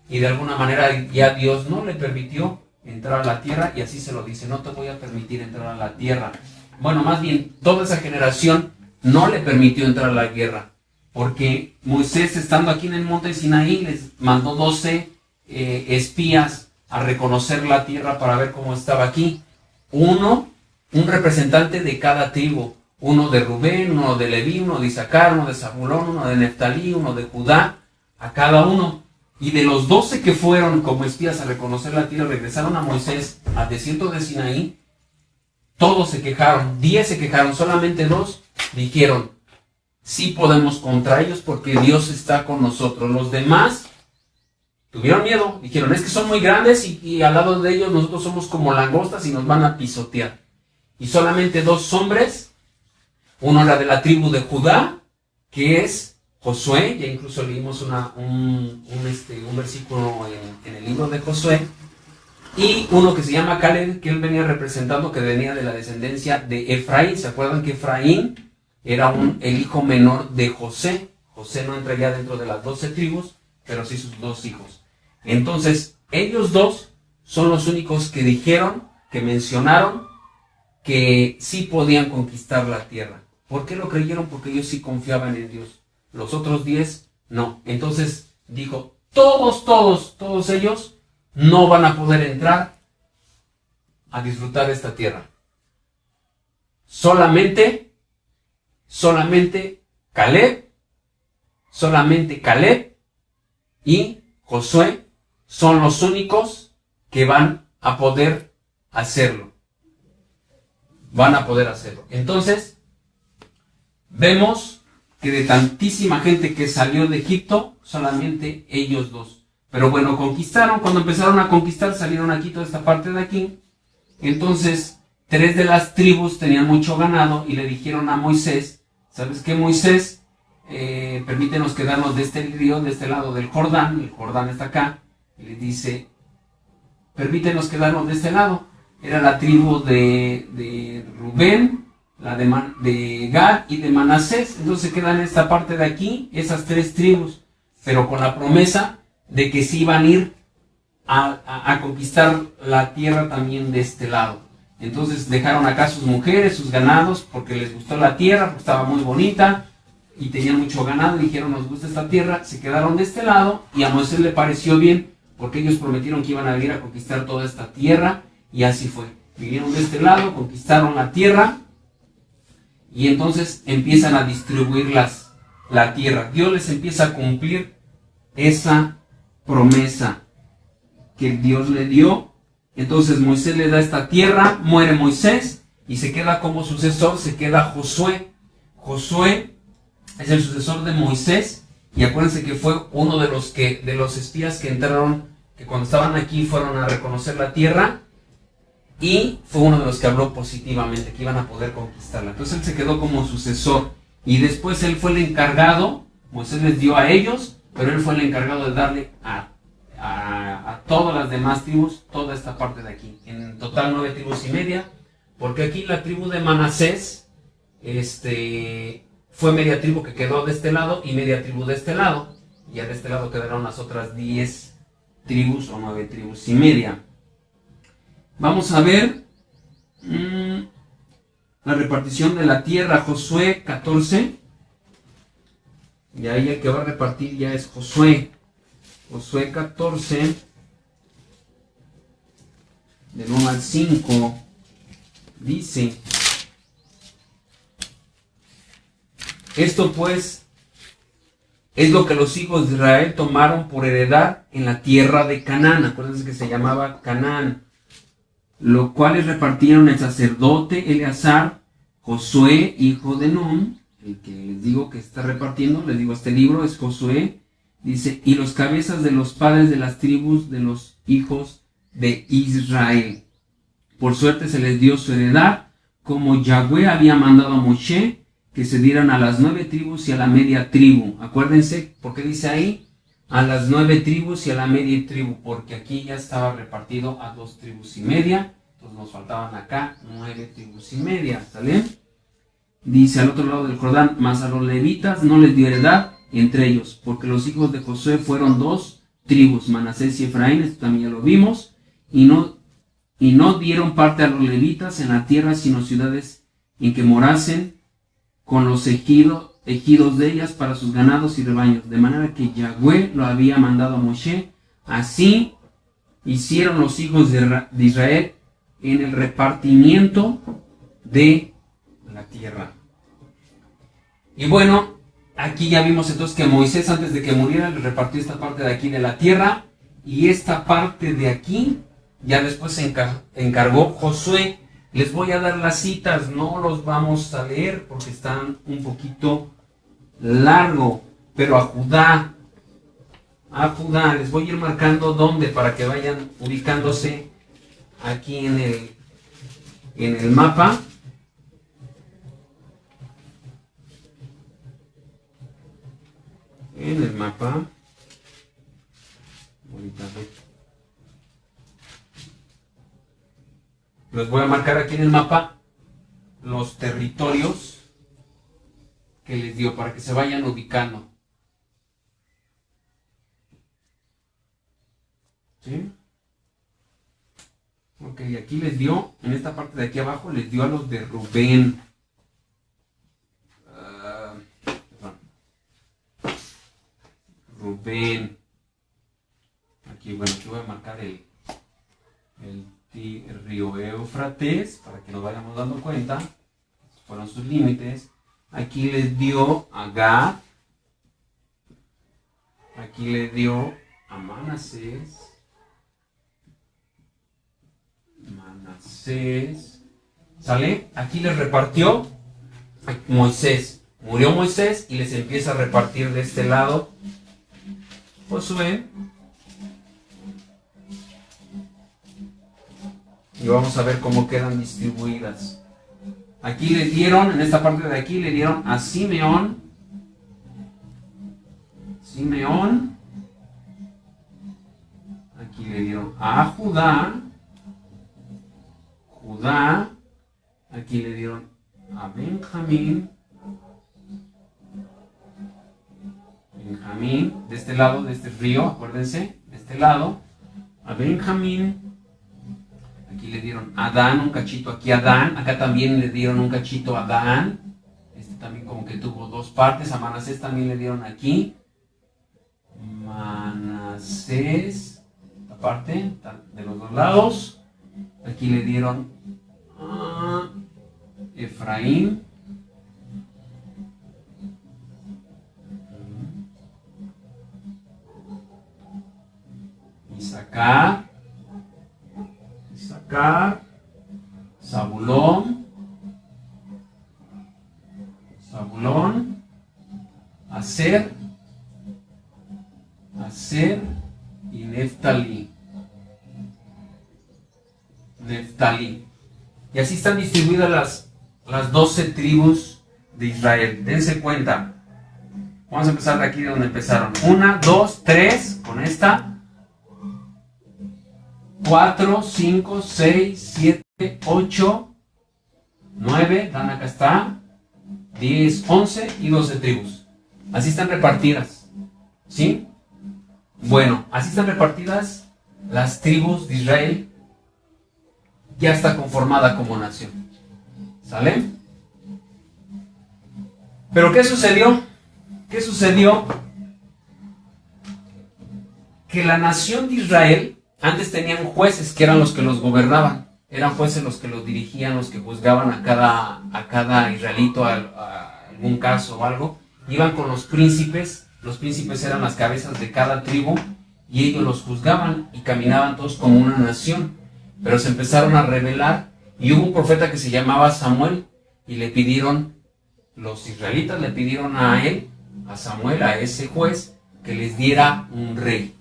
[SPEAKER 1] y de alguna manera ya Dios no le permitió entrar a la tierra, y así se lo dice, no te voy a permitir entrar a la tierra. Bueno, más bien, toda esa generación no le permitió entrar a la guerra, porque Moisés, estando aquí en el monte Sinaí, les mandó 12 espías a reconocer la tierra para ver cómo estaba aquí. Un representante de cada tribu, uno de Rubén, uno de Leví, uno de Isaacar, uno de Zabulón, uno de Neftalí, uno de Judá, a cada uno. Y de los 12 que fueron como espías a reconocer la tierra, regresaron a Moisés al desierto de Sinaí. Todos se quejaron, 10 se quejaron, solamente 2 dijeron, sí podemos contra ellos porque Dios está con nosotros. Los demás tuvieron miedo, dijeron, es que son muy grandes y al lado de ellos nosotros somos como langostas y nos van a pisotear. Y solamente 2 hombres, uno era de la tribu de Judá, que es Josué, ya incluso leímos un versículo en el libro de Josué, y uno que se llama Caleb, que él venía representando, que venía de la descendencia de Efraín. ¿Se acuerdan que Efraín era el hijo menor de José? José no entra ya dentro de las 12 tribus, pero sí sus 2 hijos. Entonces, ellos 2 son los únicos que dijeron, que mencionaron, que sí podían conquistar la tierra. ¿Por qué lo creyeron? Porque ellos sí confiaban en Dios. Los otros 10, no. Entonces, dijo, todos ellos no van a poder entrar a disfrutar de esta tierra. Solamente Caleb y Josué son los únicos que van a poder hacerlo. Entonces, vemos que de tantísima gente que salió de Egipto, solamente ellos 2. Pero bueno, conquistaron. Cuando empezaron a conquistar, salieron aquí, toda esta parte de aquí. Entonces, 3 de las tribus tenían mucho ganado y le dijeron a Moisés, ¿sabes qué, Moisés? Permítenos quedarnos de este río, de este lado del Jordán. El Jordán está acá. Y le dice, permítenos quedarnos de este lado. Era la tribu de Rubén, de Gad y de Manasés. Entonces quedan en esta parte de aquí esas 3 tribus, pero con la promesa de que sí iban a ir a conquistar la tierra también de este lado. Entonces dejaron acá sus mujeres, sus ganados, porque les gustó la tierra, porque estaba muy bonita y tenían mucho ganado, y dijeron: nos gusta esta tierra. Se quedaron de este lado y a Moisés le pareció bien, porque ellos prometieron que iban a venir a conquistar toda esta tierra, y así fue. Vinieron de este lado, conquistaron la tierra, y entonces empiezan a distribuir la tierra. Dios les empieza a cumplir esa promesa que Dios le dio. Entonces Moisés le da esta tierra, muere Moisés, y se queda como sucesor, se queda Josué. Josué es el sucesor de Moisés, y acuérdense que fue uno de los espías que entraron, que cuando estaban aquí fueron a reconocer la tierra, y fue uno de los que habló positivamente, que iban a poder conquistarla. Entonces él se quedó como sucesor, y después él fue el encargado. Moisés les dio a ellos, pero él fue el encargado de darle a todas las demás tribus toda esta parte de aquí. En total 9 tribus y media, porque aquí la tribu de Manasés fue media tribu que quedó de este lado y media tribu de este lado. Y ya de este lado quedaron las otras 10 tribus o 9 tribus y media. Vamos a ver la repartición de la tierra. Josué 14. Y ahí el que va a repartir ya es Josué. Josué 14, del 1 al 5, dice: esto pues es lo que los hijos de Israel tomaron por heredad en la tierra de Canaán. Acuérdense que se llamaba Canaán. Lo cuales repartieron el sacerdote Eleazar, Josué, hijo de Nun, el que les digo que está repartiendo, les digo, este libro es Josué. Dice: y los cabezas de los padres de las tribus de los hijos de Israel. Por suerte se les dio su heredad, como Yahweh había mandado a Moshe, que se dieran a las 9 tribus y a la media tribu. Acuérdense, ¿por qué dice ahí? A las 9 tribus y a la media tribu, porque aquí ya estaba repartido a 2 tribus y media. Entonces nos faltaban acá 9 tribus y media, ¿sale? Dice al otro lado del Jordán: mas a los levitas no les dio heredad entre ellos, porque los hijos de Josué fueron 2 tribus, Manasés y Efraín. Esto también ya lo vimos. Y no dieron parte a los levitas en la tierra, sino ciudades en que morasen con los ejidos de ellas para sus ganados y rebaños, de manera que Yahweh lo había mandado a Moshe. Así hicieron los hijos de Israel en el repartimiento de la tierra. Y bueno, aquí ya vimos entonces que Moisés, antes de que muriera, le repartió esta parte de aquí de la tierra, y esta parte de aquí ya después se encargó Josué. Les voy a dar las citas, no los vamos a leer porque están un poquito largo, pero a Judá, les voy a ir marcando dónde, para que vayan ubicándose aquí en el mapa. En el mapa, les voy a marcar aquí en el mapa los territorios que les dio, para que se vayan ubicando. ¿Sí? Ok, aquí les dio, en esta parte de aquí abajo, les dio a los de Rubén. Rubén. Aquí, bueno, aquí voy a marcar el río Éufrates, para que nos vayamos dando cuenta. Estos fueron sus límites. Aquí les dio a Gad. Aquí les dio a Manasés. ¿Sale? Aquí les repartió Moisés. Murió Moisés y les empieza a repartir de este lado Josué. Y vamos a ver cómo quedan distribuidas. Aquí le dieron, en esta parte de aquí, le dieron a Simeón. Aquí le dieron a Judá. Aquí le dieron a Benjamín. Benjamín, de este lado, de este río, acuérdense, de este lado, a Benjamín. Aquí le dieron a Dan, un cachito aquí a Dan, acá también le dieron un cachito a Dan. Este también como que tuvo dos partes, a Manasés también le dieron aquí. Manasés, esta parte, de los dos lados. Aquí le dieron a Efraín. Isaacar, Zabulón, Aser y Neftalí. Y así están distribuidas las 12 tribus de Israel. Dense cuenta. Vamos a empezar de aquí de donde empezaron. 1, 2, 3 con esta. 4, 5, 6, 7, 8, 9, Dan acá está, 10, 11 y 12 tribus. Así están repartidas. ¿Sí? Bueno, así están repartidas las tribus de Israel. Ya está conformada como nación. ¿Sale? ¿Pero qué sucedió? ¿Qué sucedió? Que la nación de Israel antes tenían jueces que eran los que los gobernaban. Eran jueces los que los dirigían, los que juzgaban a cada israelito a algún caso o algo. Iban con los príncipes. Los príncipes eran las cabezas de cada tribu y ellos los juzgaban y caminaban todos como una nación. Pero se empezaron a rebelar y hubo un profeta que se llamaba Samuel y le pidieron, los israelitas le pidieron a él, a Samuel, a ese juez, que les diera un rey.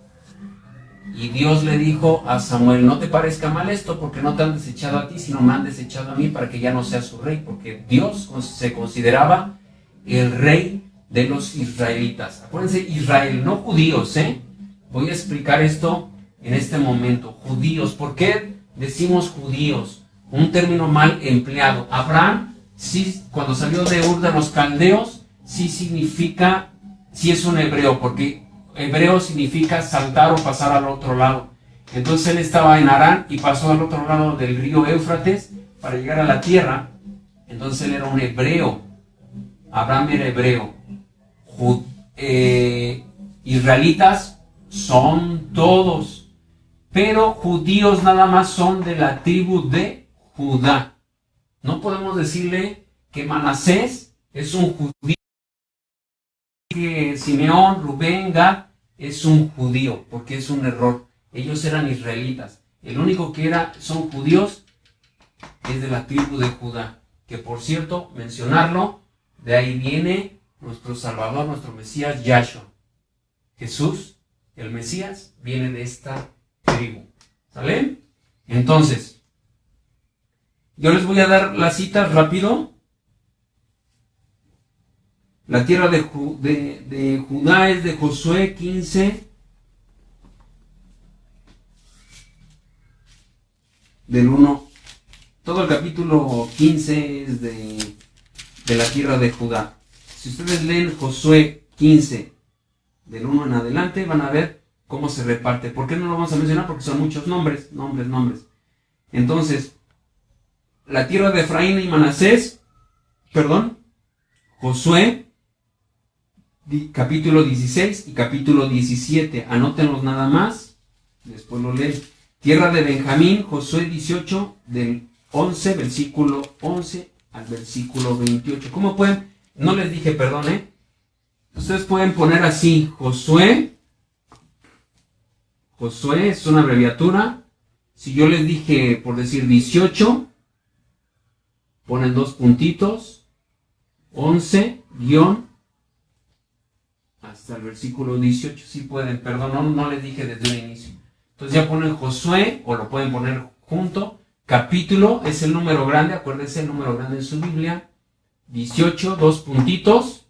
[SPEAKER 1] Y Dios le dijo a Samuel, no te parezca mal esto porque no te han desechado a ti, sino me han desechado a mí para que ya no sea su rey, porque Dios se consideraba el rey de los israelitas. Acuérdense, Israel, no judíos, ¿eh? Voy a explicar esto en este momento. Judíos, ¿por qué decimos judíos? Un término mal empleado. Abraham, sí, cuando salió de Ur de los Caldeos, sí significa, sí es un hebreo, porque hebreo significa saltar o pasar al otro lado. Entonces él estaba en Harán y pasó al otro lado del río Éufrates para llegar a la tierra. Entonces él era un hebreo. Abraham era hebreo. Israelitas son todos, pero judíos nada más son de la tribu de Judá. No podemos decirle que Manasés es un judío, que Simeón, Rubén, Gad es un judío, porque es un error. Ellos eran israelitas. El único que son judíos es de la tribu de Judá, que por cierto, mencionarlo, de ahí viene nuestro Salvador, nuestro Mesías, Yahshua. Jesús, el Mesías, viene de esta tribu. ¿Sale? Entonces, yo les voy a dar las citas rápido. La tierra de Judá es de Josué 15, del 1. Todo el capítulo 15 es de la tierra de Judá. Si ustedes leen Josué 15, del 1 en adelante, van a ver cómo se reparte. ¿Por qué no lo vamos a mencionar? Porque son muchos nombres. Entonces, la tierra de Efraín y Manasés, Josué, capítulo 16 y capítulo 17. Anótenlos nada más, después lo leen. Tierra de Benjamín, Josué 18, del 11, versículo 11 al versículo 28. ¿Cómo pueden? No les dije, ustedes pueden poner así, Josué es una abreviatura. Si yo les dije, por decir 18, ponen 2 puntitos, 11, guión, hasta el versículo 18, si pueden, no les dije desde el inicio. Entonces ya ponen Josué, o lo pueden poner junto, capítulo, es el número grande, acuérdense el número grande en su Biblia, 18, 2 puntitos,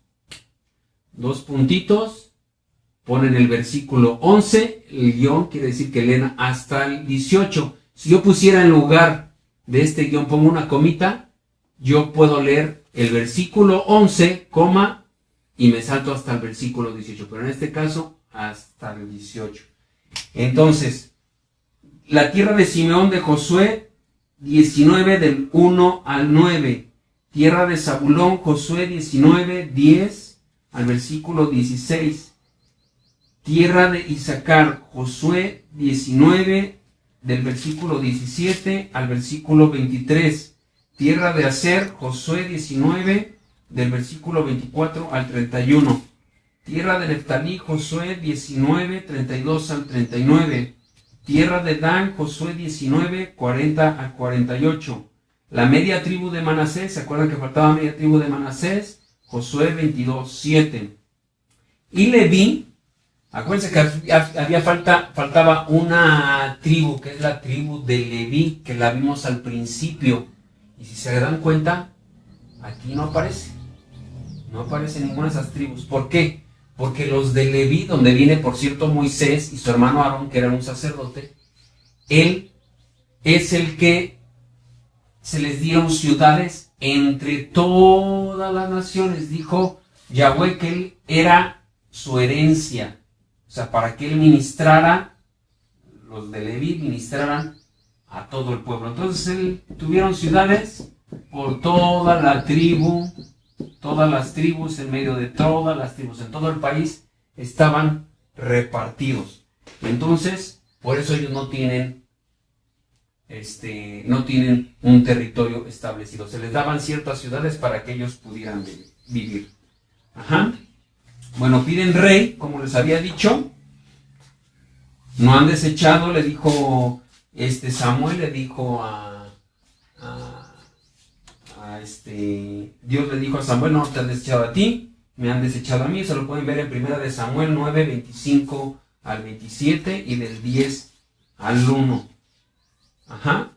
[SPEAKER 1] ponen el versículo 11, el guión quiere decir que leen hasta el 18. Si yo pusiera en lugar de este guión, pongo una comita, yo puedo leer el versículo 11, y me salto hasta el versículo 18, pero en este caso hasta el 18. Entonces, la tierra de Simeón de Josué, 19 del 1 al 9. Tierra de Zabulón, Josué 19, 10 al versículo 16. Tierra de Isaacar, Josué 19 del versículo 17 al versículo 23. Tierra de Aser, Josué 19 del versículo 24 al 31. Tierra de Neftalí, Josué 19, 32 al 39. Tierra de Dan, Josué 19, 40 al 48. La media tribu de Manasés, ¿se acuerdan que faltaba media tribu de Manasés? Josué 22, 7. Y Leví, acuérdense que faltaba una tribu, que es la tribu de Leví, que la vimos al principio. Y si se dan cuenta, aquí no aparece. No aparece ninguna de esas tribus. ¿Por qué? Porque los de Leví, donde viene por cierto Moisés y su hermano Aarón, que era un sacerdote, él es el que se les dieron ciudades entre todas las naciones. Dijo Yahweh que él era su herencia. O sea, para que él ministrara, los de Leví ministraran a todo el pueblo. Entonces él tuvieron ciudades por toda la tribu. Todas las tribus, en medio de todas las tribus, en todo el país, estaban repartidos. Entonces, por eso ellos no tienen un territorio establecido. Se les daban ciertas ciudades para que ellos pudieran vivir. Ajá. Bueno, piden rey, como les había dicho. No han desechado, le dijo Samuel, le dijo Dios le dijo a Samuel: no te han desechado a ti, me han desechado a mí. Eso lo pueden ver en 1 de Samuel 9, 25 al 27 y del 10 al 1. Ajá.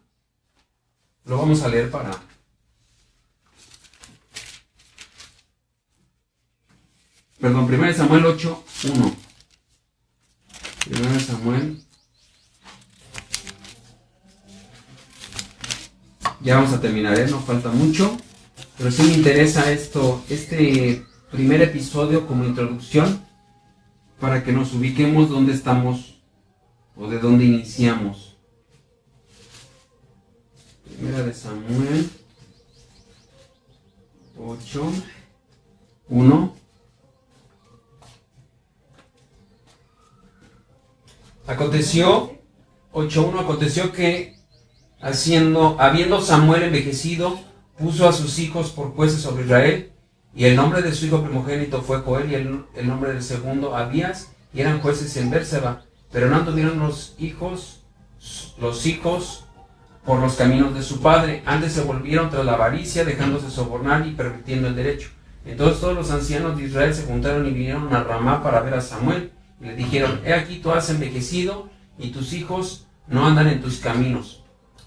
[SPEAKER 1] Lo vamos a leer Perdón, 1 de Samuel 8, 1. 1 de Samuel. Ya vamos a terminar, no falta mucho, pero sí me interesa este primer episodio como introducción, para que nos ubiquemos dónde estamos o de dónde iniciamos. 1 de Samuel 8, 1. Aconteció que habiendo Samuel envejecido, puso a sus hijos por jueces sobre Israel, y el nombre de su hijo primogénito fue Joel, y el nombre del segundo Abías, y eran jueces en Bérseba, pero no anduvieron los hijos por los caminos de su padre, antes se volvieron tras la avaricia, dejándose sobornar y pervirtiendo el derecho. Entonces todos los ancianos de Israel se juntaron y vinieron a Ramá para ver a Samuel, y le dijeron: he aquí tú has envejecido, y tus hijos no andan en tus caminos.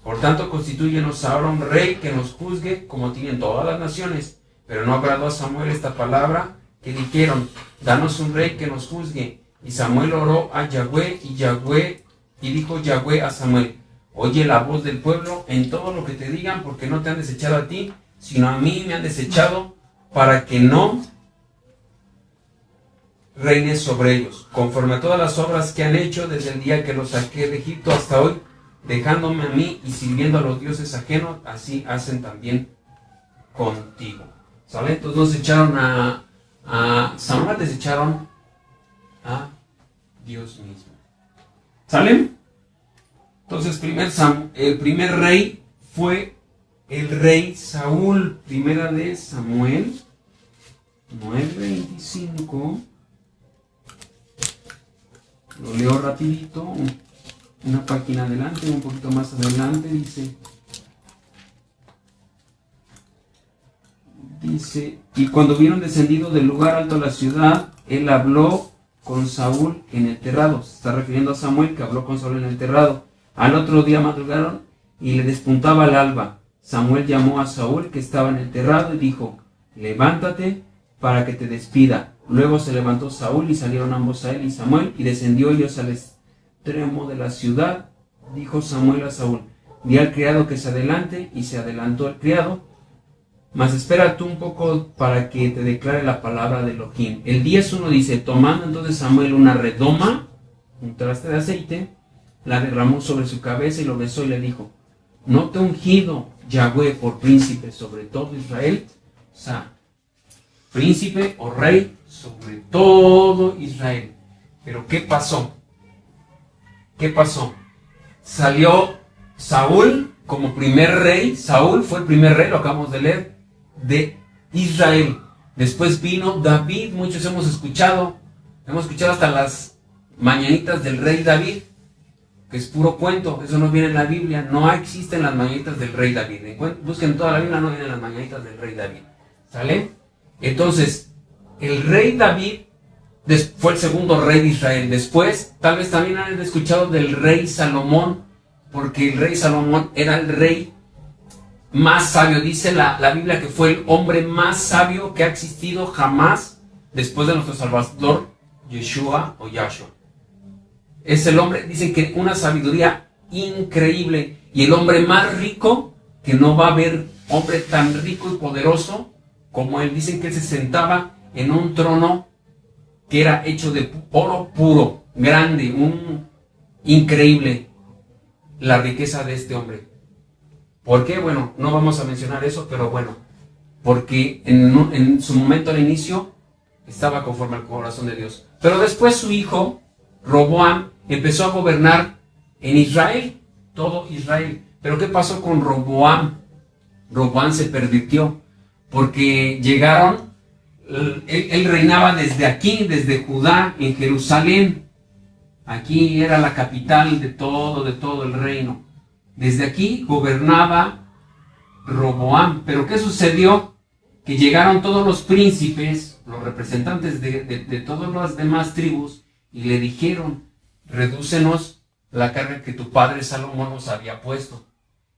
[SPEAKER 1] Por tanto, constitúyenos ahora un rey que nos juzgue, como tienen todas las naciones. Pero no agradó a Samuel esta palabra que dijeron: danos un rey que nos juzgue. Y Samuel oró a Yahweh, y dijo Yahweh a Samuel: oye la voz del pueblo en todo lo que te digan, porque no te han desechado a ti, sino a mí me han desechado, para que no reines sobre ellos, conforme a todas las obras que han hecho desde el día que los saqué de Egipto hasta hoy, dejándome a mí y sirviendo a los dioses ajenos, así hacen también contigo. ¿Sale? Entonces nos echaron a Samuel, desecharon a Dios mismo. ¿Sale? Entonces el primer rey fue el rey Saúl. 1 de Samuel 9:25. Lo leo rapidito. Una página adelante, un poquito más adelante, dice: y cuando hubieron descendido del lugar alto a la ciudad, él habló con Saúl en el terrado. Se está refiriendo a Samuel, que habló con Saúl en el terrado. Al otro día madrugaron y le despuntaba el alba. Samuel llamó a Saúl, que estaba en el terrado, y dijo: levántate para que te despida. Luego se levantó Saúl y salieron ambos a él y Samuel, y descendió ellos al extremo de la ciudad. Dijo Samuel a Saúl: di al criado que se adelante, y se adelantó el criado. Mas espera tú un poco para que te declare la palabra de Elohim. El 10:1 dice, tomando entonces Samuel una redoma, un traste de aceite, la derramó sobre su cabeza y lo besó y le dijo, ¿no te he ungido Yahweh por príncipe sobre todo Israel? O sea, príncipe o rey sobre todo Israel. Pero ¿qué pasó? ¿Qué pasó? Salió Saúl como primer rey. Saúl fue el primer rey, lo acabamos de leer, de Israel. Después vino David, muchos hemos escuchado hasta las mañanitas del rey David, que es puro cuento, eso no viene en la Biblia, no existen las mañanitas del rey David. Busquen toda la Biblia, no vienen las mañanitas del rey David. ¿Sale? Entonces, el rey David fue el segundo rey de Israel. Después, tal vez también han escuchado del rey Salomón, porque el rey Salomón era el rey más sabio. Dice la Biblia que fue el hombre más sabio que ha existido jamás después de nuestro Salvador, Yeshua o Yahshua. Es el hombre, dicen que una sabiduría increíble, y el hombre más rico, que no va a haber hombre tan rico y poderoso como él. Dicen que él se sentaba en un trono que era hecho de oro puro, grande, increíble la riqueza de este hombre. ¿Por qué? Bueno, no vamos a mencionar eso, pero bueno, porque en su momento al inicio estaba conforme al corazón de Dios. Pero después su hijo, Roboam, empezó a gobernar en Israel, todo Israel. Pero ¿qué pasó con Roboam? Roboam se pervirtió, porque llegaron, él reinaba desde aquí, desde Judá, en Jerusalén. Aquí era la capital de todo el reino. Desde aquí gobernaba Roboam. Pero ¿qué sucedió? Que llegaron todos los príncipes, los representantes de todas las demás tribus, y le dijeron, redúcenos la carga que tu padre Salomón nos había puesto.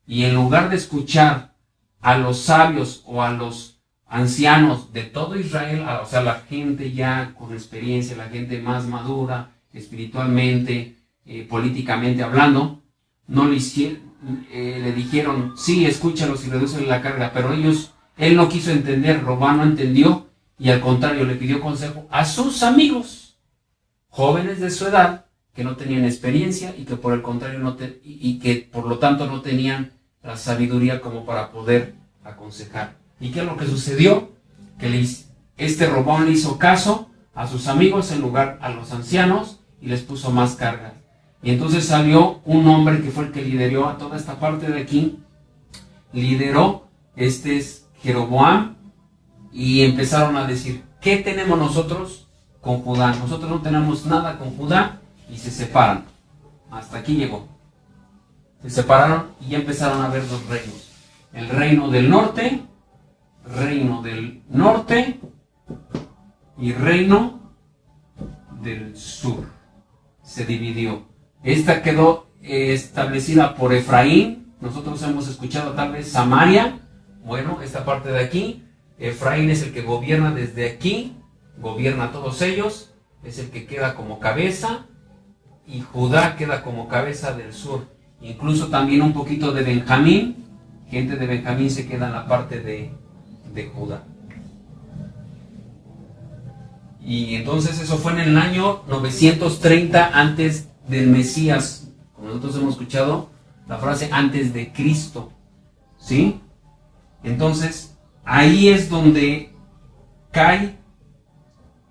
[SPEAKER 1] Y en lugar de escuchar a los sabios o a los ancianos de todo Israel, o sea, la gente ya con experiencia, la gente más madura, espiritualmente, políticamente hablando, no le dijeron, sí, escúchalos y reducen la carga, pero él no quiso entender, Roboam no entendió, y al contrario le pidió consejo a sus amigos, jóvenes de su edad, que no tenían experiencia y que por el contrario y que por lo tanto no tenían la sabiduría como para poder aconsejar. ¿Y qué es lo que sucedió? Que este Roboam le hizo caso a sus amigos en lugar a los ancianos y les puso más cargas. Y entonces salió un hombre que fue el que lideró a toda esta parte de aquí, lideró, este es Jeroboam, y empezaron a decir, ¿qué tenemos nosotros con Judá? Nosotros no tenemos nada con Judá, y se separan. Hasta aquí llegó. Se separaron y ya empezaron a haber dos reinos. El reino del norte y reino del sur. Se dividió. Esta quedó establecida por Efraín. Nosotros hemos escuchado tal vez Samaria. Bueno, esta parte de aquí. Efraín es el que gobierna desde aquí. Gobierna a todos ellos. Es el que queda como cabeza. Y Judá queda como cabeza del sur. Incluso también un poquito de Benjamín. Gente de Benjamín se queda en la parte de Judá. Y entonces eso fue en el año 930 antes del Mesías. Como nosotros hemos escuchado la frase antes de Cristo. ¿Sí? Entonces, ahí es donde cae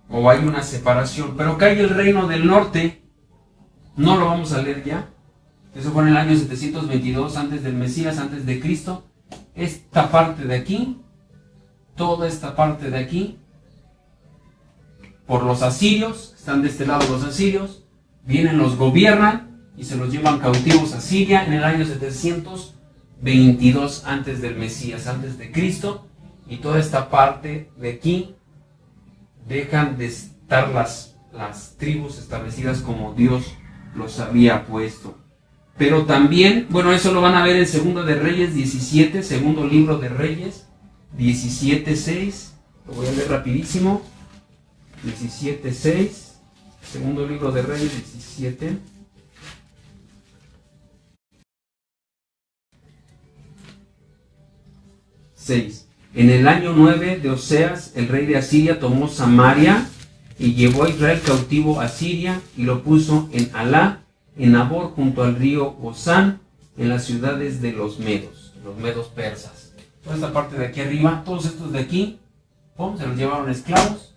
[SPEAKER 1] o hay una separación. Pero cae el reino del norte. No lo vamos a leer ya. Eso fue en el año 722 antes del Mesías, antes de Cristo. Esta parte de aquí, toda esta parte de aquí, por los asirios, están de este lado los asirios, vienen, los gobiernan y se los llevan cautivos a Siria en el año 722 antes del Mesías, antes de Cristo, y toda esta parte de aquí dejan de estar las tribus establecidas como Dios los había puesto. Pero también, bueno, eso lo van a ver en Segundo de Reyes 17, segundo libro de Reyes 17:6, lo voy a leer rapidísimo. 17:6, segundo libro de Reyes 17. En el año 9 de Oseas, el rey de Asiria tomó Samaria y llevó a Israel cautivo a Siria y lo puso en Alá, en Nabor, junto al río Gozán, en las ciudades de los medos persas. Toda esta parte de aquí arriba, todos estos de aquí, se los llevaron esclavos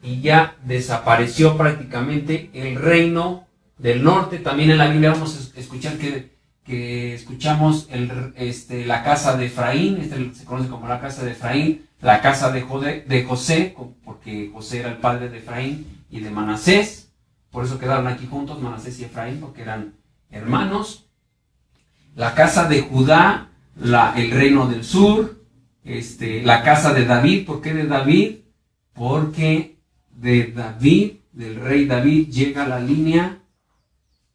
[SPEAKER 1] y ya desapareció prácticamente el reino del norte. También en la Biblia vamos a escuchar que escuchamos la casa de Efraín, se conoce como la casa de Efraín, la casa de José, porque José era el padre de Efraín y de Manasés, por eso quedaron aquí juntos Manasés y Efraín, porque eran hermanos. La casa de Judá, el reino del sur, la casa de David. ¿Por qué de David? Porque de David, del rey David, llega la línea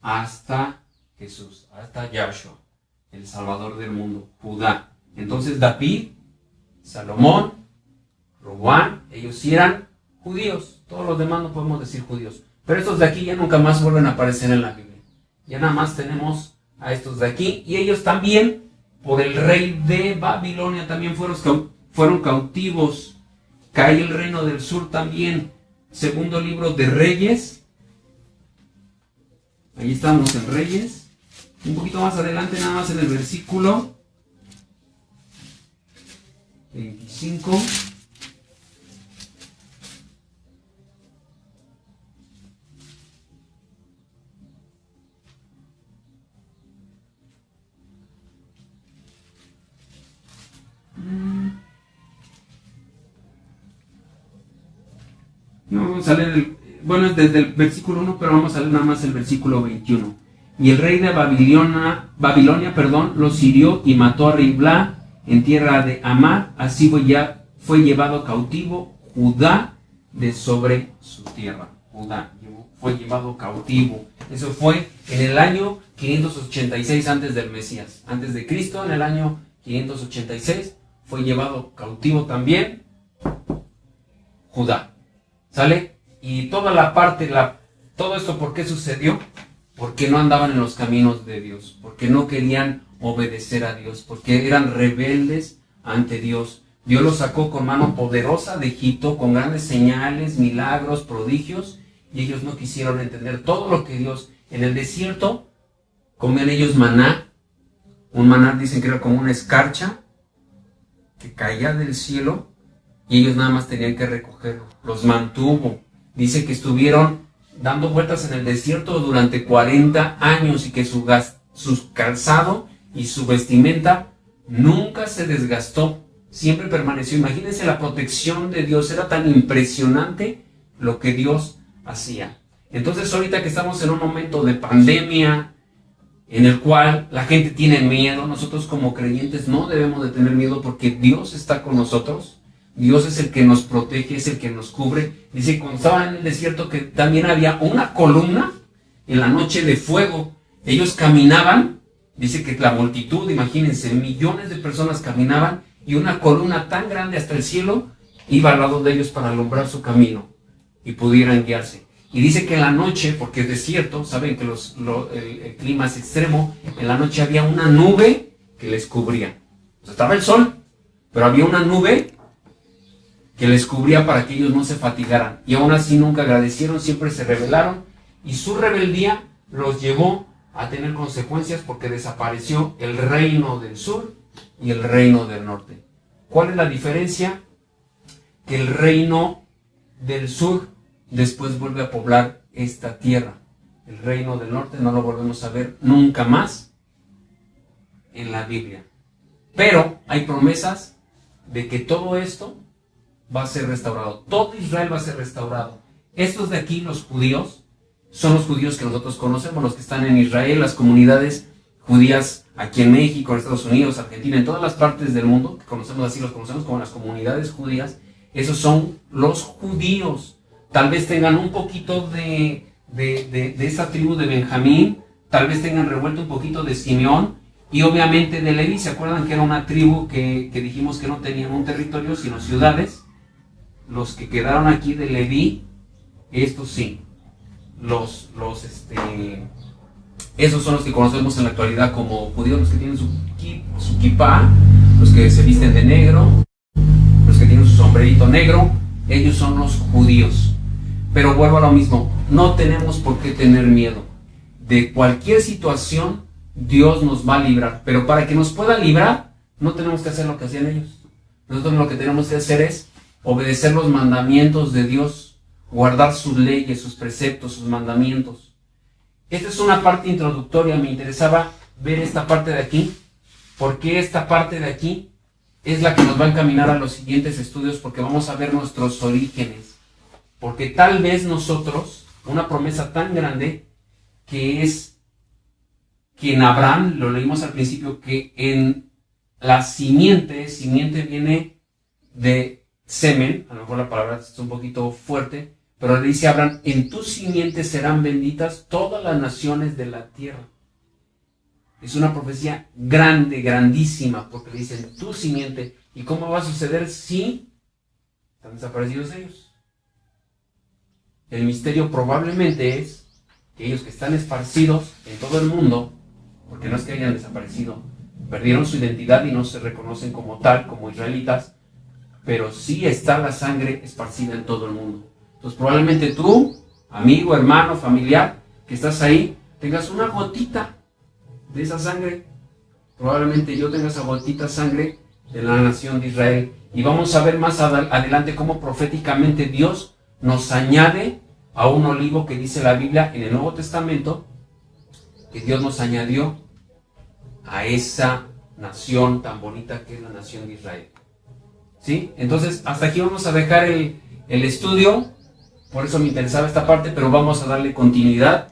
[SPEAKER 1] hasta Jesús, hasta Yahshua, el Salvador del mundo, Judá. Entonces David, Salomón, Roboam, ellos sí eran judíos. Todos los demás no podemos decir judíos. Pero estos de aquí ya nunca más vuelven a aparecer en la Biblia. Ya nada más tenemos a estos de aquí. Y ellos también, por el rey de Babilonia, también fueron cautivos. Cae el reino del sur también. Segundo libro de Reyes. Ahí estamos en Reyes. Un poquito más adelante, nada más en el versículo 25. No vamos a leer es desde el versículo 1, pero vamos a leer nada más el versículo 21. Y el rey de Babilonia, los hirió y mató a Riblá en tierra de Amad. Así fue llevado cautivo Judá de sobre su tierra. Judá fue llevado cautivo. Eso fue en el año 586 antes del Mesías. Antes de Cristo, en el año 586, fue llevado cautivo también Judá. ¿Sale? Y toda la parte, todo esto, ¿por qué sucedió? Porque no andaban en los caminos de Dios, porque no querían obedecer a Dios, porque eran rebeldes ante Dios. Dios los sacó con mano poderosa de Egipto, con grandes señales, milagros, prodigios, y ellos no quisieron entender todo lo que Dios... En el desierto comían ellos maná. Un maná dicen que era como una escarcha que caía del cielo, y ellos nada más tenían que recogerlo. Los mantuvo. Dice que estuvieron dando vueltas en el desierto durante 40 años y que su calzado y su vestimenta nunca se desgastó, siempre permaneció. Imagínense la protección de Dios, era tan impresionante lo que Dios hacía. Entonces ahorita que estamos en un momento de pandemia, en el cual la gente tiene miedo, nosotros como creyentes no debemos de tener miedo porque Dios está con nosotros. Dios es el que nos protege, es el que nos cubre. Dice, cuando estaban en el desierto, que también había una columna en la noche de fuego. Ellos caminaban, dice que la multitud, imagínense, millones de personas caminaban, y una columna tan grande hasta el cielo iba al lado de ellos para alumbrar su camino y pudieran guiarse. Y dice que en la noche, porque es desierto, saben que el clima es extremo, en la noche había una nube que les cubría. O sea, estaba el sol, pero había una nube que les cubría para que ellos no se fatigaran. Y aún así nunca agradecieron, siempre se rebelaron, y su rebeldía los llevó a tener consecuencias porque desapareció el reino del sur y el reino del norte. ¿Cuál es la diferencia? Que el reino del sur después vuelve a poblar esta tierra. El reino del norte no lo volvemos a ver nunca más en la Biblia. Pero hay promesas de que todo esto va a ser restaurado. Todo Israel va a ser restaurado. Estos de aquí, los judíos, son los judíos que nosotros conocemos, los que están en Israel, las comunidades judías aquí en México, en Estados Unidos, Argentina, en todas las partes del mundo, que conocemos así, los conocemos como las comunidades judías. Esos son los judíos. Tal vez tengan un poquito de esa tribu de Benjamín, tal vez tengan revuelto un poquito de Simeón, y obviamente de Leví. ¿Se acuerdan que era una tribu que dijimos que no tenían un territorio, sino ciudades? Los que quedaron aquí de Leví, estos sí, esos son los que conocemos en la actualidad como judíos, los que tienen su kippah, los que se visten de negro, los que tienen su sombrerito negro, ellos son los judíos. Pero vuelvo a lo mismo, no tenemos por qué tener miedo. De cualquier situación, Dios nos va a librar. Pero para que nos pueda librar, no tenemos que hacer lo que hacían ellos. Nosotros lo que tenemos que hacer es obedecer los mandamientos de Dios, guardar sus leyes, sus preceptos, sus mandamientos. Esta es una parte introductoria, me interesaba ver esta parte de aquí, porque esta parte de aquí es la que nos va a encaminar a los siguientes estudios, porque vamos a ver nuestros orígenes. Porque tal vez nosotros, una promesa tan grande, que es que en Abraham, lo leímos al principio, que en la simiente viene de semen, a lo mejor la palabra es un poquito fuerte, pero le dice a Abraham, en tu simiente serán benditas todas las naciones de la tierra. Es una profecía grande, grandísima, porque le dicen tu simiente. ¿Y cómo va a suceder si están desaparecidos ellos? El misterio probablemente es que ellos que están esparcidos en todo el mundo, porque no es que hayan desaparecido, perdieron su identidad y no se reconocen como tal, como israelitas, pero sí está la sangre esparcida en todo el mundo. Entonces probablemente tú, amigo, hermano, familiar, que estás ahí, tengas una gotita de esa sangre. Probablemente yo tenga esa gotita sangre de la nación de Israel. Y vamos a ver más adelante cómo proféticamente Dios nos añade a un olivo que dice la Biblia en el Nuevo Testamento, que Dios nos añadió a esa nación tan bonita que es la nación de Israel. ¿Sí? Entonces, hasta aquí vamos a dejar el estudio. Por eso me interesaba esta parte, pero vamos a darle continuidad.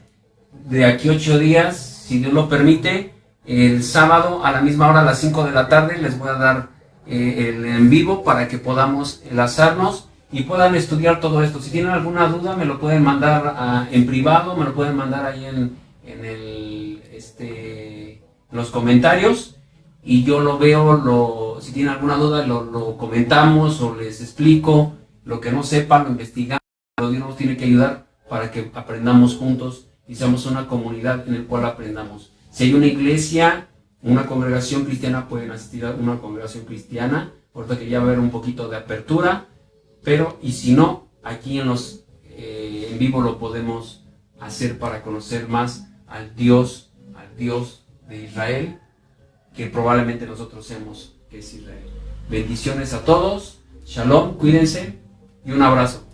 [SPEAKER 1] De aquí 8 días, si Dios lo permite, el sábado a la misma hora, a las 5 de la tarde, les voy a dar el en vivo para que podamos enlazarnos y puedan estudiar todo esto. Si tienen alguna duda, me lo pueden mandar en privado, me lo pueden mandar ahí en los comentarios, y yo lo veo, si tienen alguna duda, lo comentamos o les explico. Lo que no sepan, lo investigamos. Dios nos tiene que ayudar para que aprendamos juntos y seamos una comunidad en la cual aprendamos. Si hay una iglesia, una congregación cristiana, pueden asistir a una congregación cristiana, ahorita que ya va a haber un poquito de apertura, pero y si no, aquí en vivo lo podemos hacer para conocer más al Dios de Israel, que probablemente nosotros seamos, que es Israel. Bendiciones a todos, shalom, cuídense y un abrazo.